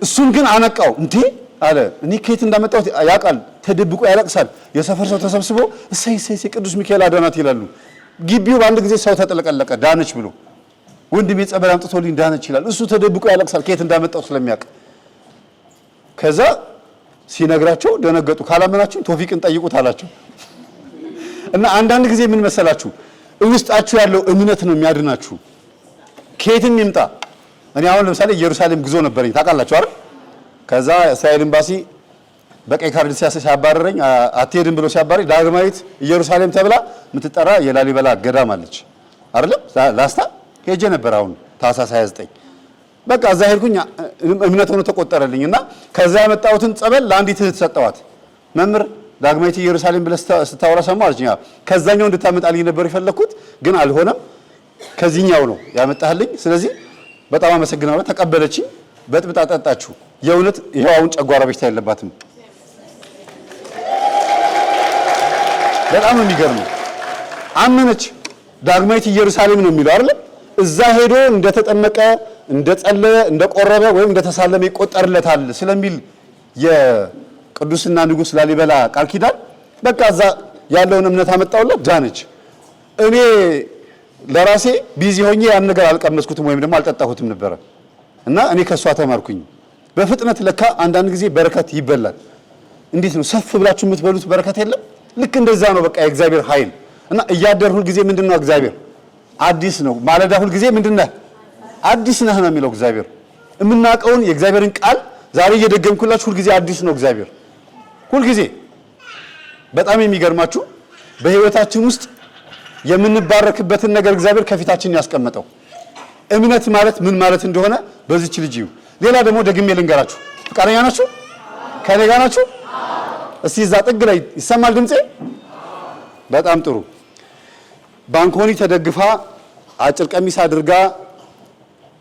እሱን ግን አነቃው። እንዴ አለ እኔ ከየት እንዳመጣሁት ያውቃል። ተደብቆ ያለቅሳል። የሰፈር ሰው ተሰብስቦ እሰይ እሰይ ቅዱስ ሚካኤል አዳናት ይላሉ። ግቢው በአንድ ጊዜ ሰው ተጠለቀለቀ ዳነች ብሎ ወንድሜ ጸበል አምጥቶልኝ ዳነች ይላል። እሱ ተደብቆ ያለቅሳል ከየት እንዳመጣው ስለሚያውቅ። ከዛ ሲነግራቸው ደነገጡ። ካላመናችሁ ቶፊቅን ጠይቁት አላቸው። እና አንዳንድ ጊዜ ምን መሰላችሁ ውስጣችሁ ያለው እምነት ነው የሚያድናችሁ ከየትም ይምጣ። እኔ አሁን ለምሳሌ ኢየሩሳሌም ጉዞ ነበረኝ ታውቃላችሁ አይደል? ከዛ እስራኤል ኤምባሲ በቀይ ካርድ ሲያባረረኝ አትሄድም ብሎ ሲያባረኝ ዳግማዊት ኢየሩሳሌም ተብላ የምትጠራ የላሊበላ ገዳም አለች አይደል? ላስታ ሄጄ ነበር አሁን ታህሳስ 29 በቃ እዛ ሄድኩኝ። እምነት ሆኖ ተቆጠረልኝና ከዛ ያመጣሁትን ጸበል ለአንዲት እህት ሰጠዋት። መምህር ዳግማዊት ኢየሩሳሌም ብለህ ስታወራ ሰማሁ አለችኝ። ከዛኛው እንድታመጣልኝ ነበር የፈለኩት ግን አልሆነም፣ ከዚህኛው ነው ያመጣህልኝ። ስለዚህ በጣም አመሰግናለሁ። ተቀበለችኝ። በጥብጣ ጠጣችሁ። የእውነት ይሄው አሁን ጨጓራ በሽታ የለባትም። በጣም የሚገርመው አመነች። ዳግማዊት ኢየሩሳሌም ነው የሚለው አይደል? እዛ ሄዶ እንደተጠመቀ እንደጸለየ እንደቆረበ ወይም እንደተሳለመ ይቆጠርለታል ስለሚል የቅዱስና ንጉሥ ላሊበላ ቃል ኪዳን በቃ እዛ ያለውን እምነት አመጣውለት ዳነች። እኔ ለራሴ ቢዚ ሆኜ ያን ነገር አልቀመስኩትም ወይም ደግሞ አልጠጣሁትም ነበር እና እኔ ከሷ ተማርኩኝ። በፍጥነት ለካ አንዳንድ ጊዜ በረከት ይበላል። እንዴት ነው ሰፍ ብላችሁ የምትበሉት በረከት የለም? ልክ እንደዛ ነው በቃ የእግዚአብሔር ኃይል እና እያደር ሁል ጊዜ ምንድነው እግዚአብሔር አዲስ ነው። ማለዳ ሁል ጊዜ ምንድነው አዲስ ነህ ነው የሚለው እግዚአብሔር። የምናውቀውን የእግዚአብሔርን ቃል ዛሬ እየደገምኩላችሁ ሁል ጊዜ አዲስ ነው እግዚአብሔር ሁል ጊዜ። በጣም የሚገርማችሁ በህይወታችን ውስጥ የምንባረክበትን ነገር እግዚአብሔር ከፊታችን ያስቀመጠው እምነት ማለት ምን ማለት እንደሆነ በዚች ልጅ ይሁ። ሌላ ደግሞ ደግሜ ልንገራችሁ። ፈቃደኛ ናችሁ? ከኔ ጋር ናችሁ? እስቲ እዛ ጥግ ላይ ይሰማል ድምጼ? በጣም ጥሩ። ባንኮኒ ተደግፋ አጭር ቀሚስ አድርጋ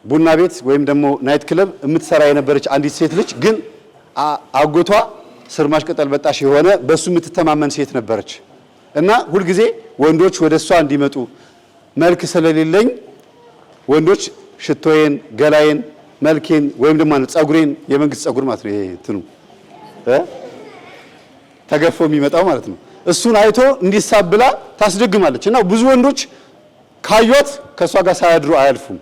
ቡና ቤት ወይም ደግሞ ናይት ክለብ የምትሰራ የነበረች አንዲት ሴት ልጅ ግን አጎቷ ስርማሽ ቅጠል በጣሽ የሆነ በሱ የምትተማመን ሴት ነበረች እና ሁልጊዜ ወንዶች ወደሷ እንዲመጡ መልክ ስለሌለኝ ወንዶች ሽቶዬን፣ ገላዬን፣ መልኬን ወይም ደግሞ ጸጉሬን የመንግስት ጸጉር ማለት ነው ይሄ እንትኑ ተገፎ የሚመጣው ማለት ነው እሱን አይቶ እንዲሳብላ ታስደግማለች እና ብዙ ወንዶች ካዩት ከሷ ጋር ሳያድሩ አያልፉም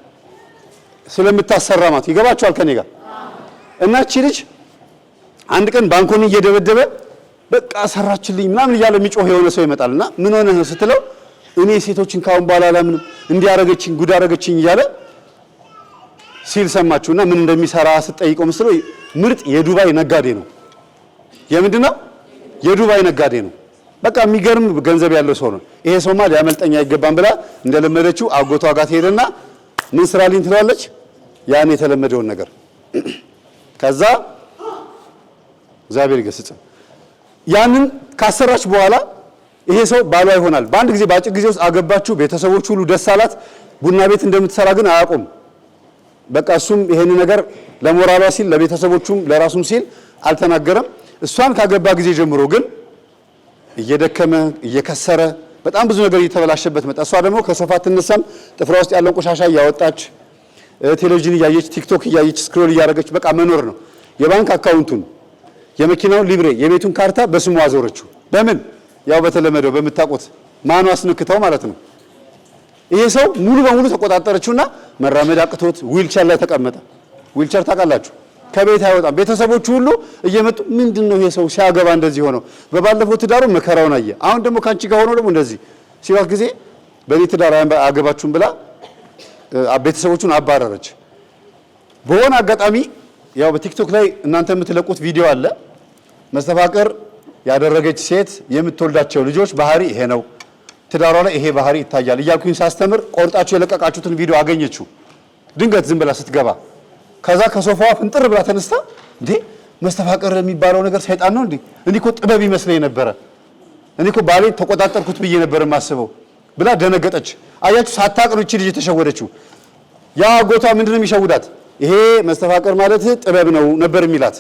ስለምታሰራ ማለት ይገባቸዋል ከኔ ጋር። እና እቺ ልጅ አንድ ቀን ባንኮኒ እየደበደበ በቃ ሰራችልኝ ምናምን እያለ የሚጮህ የሆነ ሰው ይመጣልና ምን ሆነ ነው ስትለው እኔ ሴቶችን ካሁን በኋላ ለምን እንዲያረገችኝ ጉድ አረገችኝ እያለ ሲል ሰማችሁና ምን እንደሚሰራ ስትጠይቀው መስለው ምርጥ የዱባይ ነጋዴ ነው። የምንድነው? የዱባይ ነጋዴ ነው። በቃ የሚገርም ገንዘብ ያለው ሰው ነው። ይሄ ሰውማ ሊያመልጠኝ አይገባም ብላ እንደለመደችው አጎቷ ጋር ትሄድና ምን ስራልኝ ትለዋለች። ያን የተለመደውን ነገር ከዛ እግዚአብሔር ይገስጽ ያንን ካሰራች በኋላ ይሄ ሰው ባሏ ይሆናል። በአንድ ጊዜ በአጭር ጊዜ ውስጥ አገባችሁ። ቤተሰቦቹ ሁሉ ደስ አላት። ቡና ቤት እንደምትሰራ ግን አያውቁም። በቃ እሱም ይሄን ነገር ለሞራሏ ሲል ለቤተሰቦቹም ለራሱም ሲል አልተናገረም። እሷን ካገባ ጊዜ ጀምሮ ግን እየደከመ እየከሰረ በጣም ብዙ ነገር እየተበላሸበት መጣ። እሷ ደግሞ ከሶፋ ትነሳም ጥፍሯ ውስጥ ያለውን ቆሻሻ እያወጣች ቴሌቪዥን እያየች ቲክቶክ እያየች ስክሮል እያደረገች በቃ መኖር ነው። የባንክ አካውንቱን፣ የመኪናውን ሊብሬ፣ የቤቱን ካርታ በስሙ አዞረችው። በምን ያው በተለመደው በምታውቁት ማኑ አስነክተው ማለት ነው። ይሄ ሰው ሙሉ በሙሉ ተቆጣጠረችውና መራመድ አቅቶት ዊልቸር ላይ ተቀመጠ። ዊልቸር ታውቃላችሁ፣ ከቤት አይወጣም። ቤተሰቦቹ ሁሉ እየመጡ ምንድነው ይሄ ሰው ሲያገባ እንደዚህ ሆነው፣ በባለፈው ትዳሩ መከራውን አየ፣ አሁን ደግሞ ካንቺ ጋር ሆኖ ደግሞ እንደዚህ ሲዋት ጊዜ በኔ ትዳር አገባችሁም ብላ ቤተሰቦቹን አባረረች። በሆነ አጋጣሚ ያው በቲክቶክ ላይ እናንተ የምትለቁት ቪዲዮ አለ። መስተፋቅር ያደረገች ሴት የምትወልዳቸው ልጆች ባህሪ ይሄ ነው፣ ትዳሯ ላይ ይሄ ባህሪ ይታያል እያልኩኝ ሳስተምር ቆርጣችሁ የለቀቃችሁትን ቪዲዮ አገኘችው ድንገት ዝም ብላ ስትገባ። ከዛ ከሶፋዋ ፍንጥር ብላ ተነስታ እንዴ መስተፋቅር የሚባለው ነገር ሰይጣን ነው እንዴ? እኔ እኮ ጥበብ ይመስለኝ ነበረ፣ እኔ እኮ ባሌ ተቆጣጠርኩት ብዬ ነበር የማስበው ብላ ደነገጠች። አያችሁ፣ ሳታውቅ ነው እቺ ልጅ የተሸወደችው። ያ አጎቷ ምንድነው የሚሸውዳት? ይሄ መስተፋቅር ማለት ጥበብ ነው ነበር የሚላት፣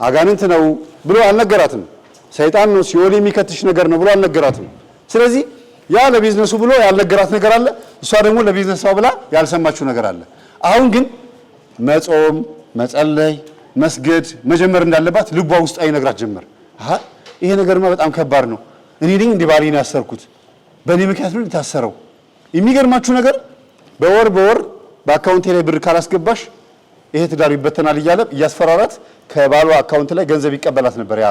አጋንንት ነው ብሎ አልነገራትም። ሰይጣን ነው ሲኦል የሚከትሽ ነገር ነው ብሎ አልነገራትም። ስለዚህ ያ ለቢዝነሱ ብሎ ያልነገራት ነገር አለ፣ እሷ ደግሞ ለቢዝነሷ ብላ ያልሰማችው ነገር አለ። አሁን ግን መጾም፣ መጸለይ፣ መስገድ መጀመር እንዳለባት ልቧ ውስጥ አይነግራት ጀመር። ይሄ ነገርማ በጣም ከባድ ነው። እኔ ነኝ እንደ ባሌን ያሰርኩት፣ በእኔ ምክንያት ነው የታሰረው። የሚገርማችሁ ነገር በወር በአካውንቴ ላይ ብር ካላስገባሽ ይሄ ትዳር ይበተናል እያለ እያስፈራራት ከባሏ አካውንት ላይ ገንዘብ ይቀበላት ነበር ያ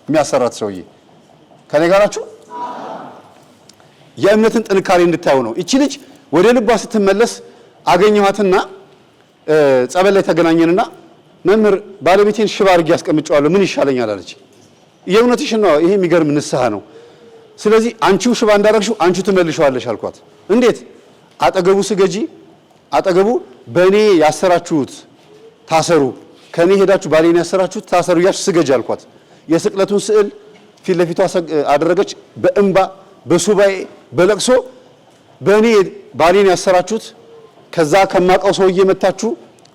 የሚያሰራት ሰውዬ። ከኔ ጋር ናችሁ? የእምነትን ጥንካሬ እንድታዩ ነው። እቺ ልጅ ወደ ልቧ ስትመለስ አገኘኋትና ጸበል ላይ ተገናኘንና መምህር ባለቤቴን ሽባ አድርጌ ያስቀምጨዋለሁ ምን ይሻለኛል አለች። የእውነትሽን ነው፣ ይሄ የሚገርም ንስሐ ነው። ስለዚህ አንቺው ሽባ እንዳደረግሽው አንቺው ትመልሺዋለሽ አልኳት። እንዴት? አጠገቡ ስገጂ፣ አጠገቡ በእኔ ያሰራችሁት ታሰሩ፣ ከኔ ሄዳችሁ ባሌን ያሰራችሁት ታሰሩ እያልሽ ስገጂ አልኳት። የስቅለቱን ስዕል ፊት ለፊቷ አደረገች። በእንባ በሱባኤ በለቅሶ በእኔ ባሌን ያሰራችሁት ከዛ ከማውቀው ሰውዬ መታችሁ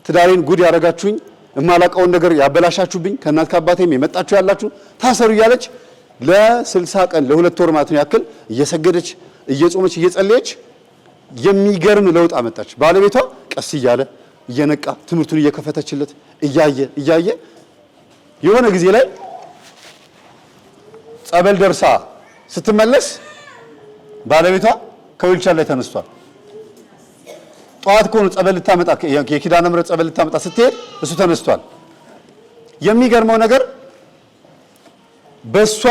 ትዳሬን ጉድ ያደረጋችሁኝ የማላውቀውን ነገር ያበላሻችሁብኝ ከእናት ከአባቴም የመጣችሁ ያላችሁ ታሰሩ እያለች ለ60 ቀን ለ2 ወር ማለት ነው ያክል እየሰገደች እየጾመች እየጸለየች የሚገርም ለውጥ አመጣች። ባለቤቷ ቀስ እያለ እየነቃ ትምህርቱን እየከፈተችለት እያየ የሆነ ጊዜ ላይ ጸበል ደርሳ ስትመለስ ባለቤቷ ከዊልቸር ላይ ተነስቷል። ጠዋት ከሆነ ጸበል ልታመጣ የኪዳነ ምሕረት ጸበል ልታመጣ ስትሄድ እሱ ተነስቷል። የሚገርመው ነገር በሷ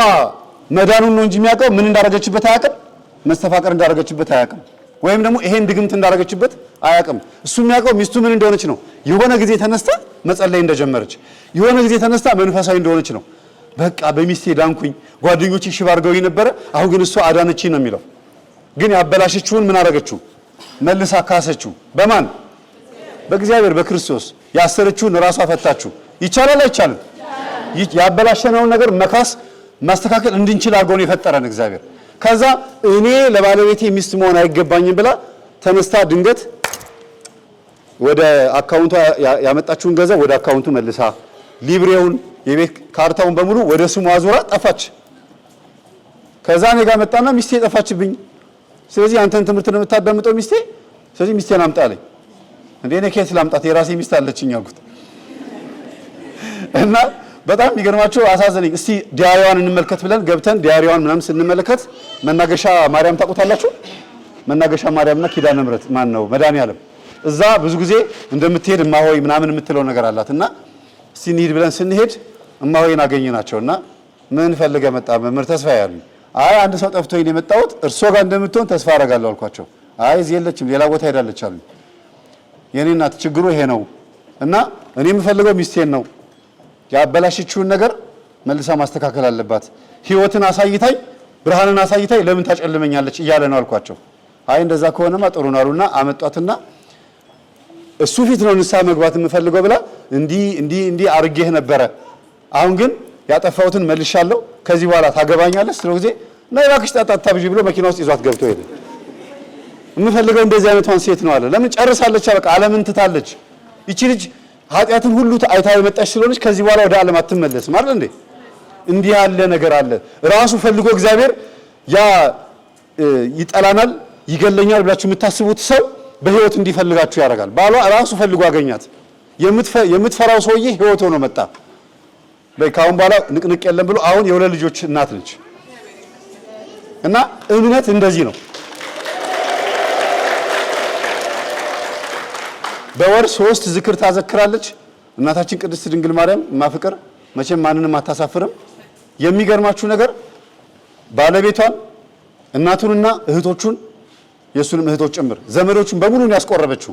መዳኑን ነው እንጂ የሚያውቀው ምን እንዳረገችበት አያውቅም። መስተፋቀር እንዳረገችበት አያውቅም። ወይም ደግሞ ይሄን ድግምት እንዳረገችበት አያውቅም። እሱ የሚያውቀው ሚስቱ ምን እንደሆነች ነው። የሆነ ጊዜ ተነስታ መጸለይ እንደጀመረች፣ የሆነ ጊዜ ተነስታ መንፈሳዊ እንደሆነች ነው። በቃ በሚስቴ ዳንኩኝ፣ ጓደኞቼ ሽባ አድርገውኝ ነበረ፣ አሁን ግን እሷ አዳነችኝ ነው የሚለው። ግን ያበላሸችውን ምን አረገችው? መልሳ ካሰችው። በማን? በእግዚአብሔር በክርስቶስ። ያሰረችውን ራሷ ፈታችው። ይቻላል አይቻልም? ያበላሸነውን ነገር መካስ ማስተካከል እንድንችል አድርጎ ነው የፈጠረን እግዚአብሔር። ከዛ እኔ ለባለቤቴ ሚስት መሆን አይገባኝም ብላ ተነስታ ድንገት ወደ አካውንቷ ያመጣችውን ገንዘብ ወደ አካውንቱ መልሳ ሊብሬውን የቤት ካርታውን በሙሉ ወደ ስሙ አዙራ ጠፋች። ከዛ እኔ ጋር መጣና ሚስቴ ጠፋችብኝ፣ ስለዚህ አንተን ትምህርት ነው የምታዳምጠው ሚስቴ፣ ስለዚህ ሚስቴን አምጣ አለኝ። እንዴ እኔ ከየት ላምጣት? የራሴ ሚስት አለችኝ አልኩት። እና በጣም የሚገርማቸው አሳዘነኝ። እስቲ ዲያሪዋን እንመልከት ብለን ገብተን ዲያሪዋን ምናምን ስንመለከት መናገሻ ማርያም ታውቁታላችሁ? መናገሻ ማርያምና ኪዳነ ምሕረት ማን ነው መድኃኒዓለም እዛ ብዙ ጊዜ እንደምትሄድ እማሆይ ምናምን የምትለው ነገር አላት። እና እስቲ እንሂድ ብለን ስንሄድ እማሆይን አገኘናቸውና ምን ፈልገህ መጣ መምህር ተስፋዬ ያሉኝ። አይ አንድ ሰው ጠፍቶኝ ነው የመጣሁት፣ እርሶ ጋር እንደምትሆን ተስፋ አደርጋለሁ አልኳቸው። አይ እዚህ የለችም ሌላ ቦታ ሄዳለች አሉኝ። የኔ እናት ችግሩ ይሄ ነው እና እኔ የምፈልገው ሚስቴን ነው፣ ያበላሽችውን ነገር መልሳ ማስተካከል አለባት። ህይወትን አሳይታይ ብርሃንን አሳይታይ ለምን ታጨልመኛለች እያለ ነው አልኳቸው። አይ እንደዛ ከሆነማ ጥሩ ነው አሉና አመጧትና እሱ ፊት ነው ንስሐ መግባት የምፈልገው ብላ እንዲህ አርጌህ ነበረ፣ አሁን ግን ያጠፋሁትን መልሻለሁ፣ ከዚህ በኋላ ታገባኛለህ ስለው ጊዜ ናይ እባክሽ ጣጣታ ብጂ ብሎ መኪና ውስጥ ይዟት ገብቶ ሄደ። የምፈልገው እንደዚህ አይነቷን ሴት ነው አለ። ለምን ጨርሳለች፣ በቃ ዓለምን ትታለች። ይቺ ልጅ ኃጢአትን ሁሉ አይታ የመጣች ስለሆነች ከዚህ በኋላ ወደ ዓለም አትመለስም አይደል እንዴ? እንዲህ ያለ ነገር አለ። ራሱ ፈልጎ እግዚአብሔር ያ ይጠላናል ይገለኛል ብላችሁ የምታስቡት ሰው በህይወት እንዲፈልጋችሁ ያደርጋል። ባሏ ራሱ ፈልጎ አገኛት። የምትፈራው ሰውዬ ህይወት ሆኖ መጣ። በካውን በኋላ ንቅንቅ የለም ብሎ አሁን የሁለት ልጆች እናት ነች። እና እምነት እንደዚህ ነው። በወር 3 ዝክር ታዘክራለች እናታችን ቅድስት ድንግል ማርያም ማፍቅር መቼም ማንንም አታሳፍርም። የሚገርማችሁ ነገር ባለቤቷን እናቱንና እህቶቹን የሱንም እህቶች ጭምር ዘመዶቹን በሙሉ ነው ያስቆረበችው።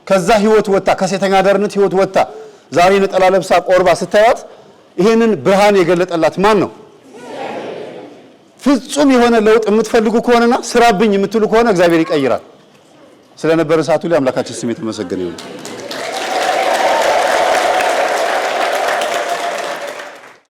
ከዛ ህይወት ወጣ፣ ከሴተኛ አዳሪነት ህይወት ወጣ። ዛሬ ነጠላ ለብሳ ቆርባ ስታዩት ይሄንን ብርሃን የገለጠላት ማን ነው? ፍጹም የሆነ ለውጥ የምትፈልጉ ከሆነና ስራብኝ የምትሉ ከሆነ እግዚአብሔር ይቀይራል። ስለነበረ ሰዓቱ ላይ አምላካችን ስም የተመሰገነ ይሁን።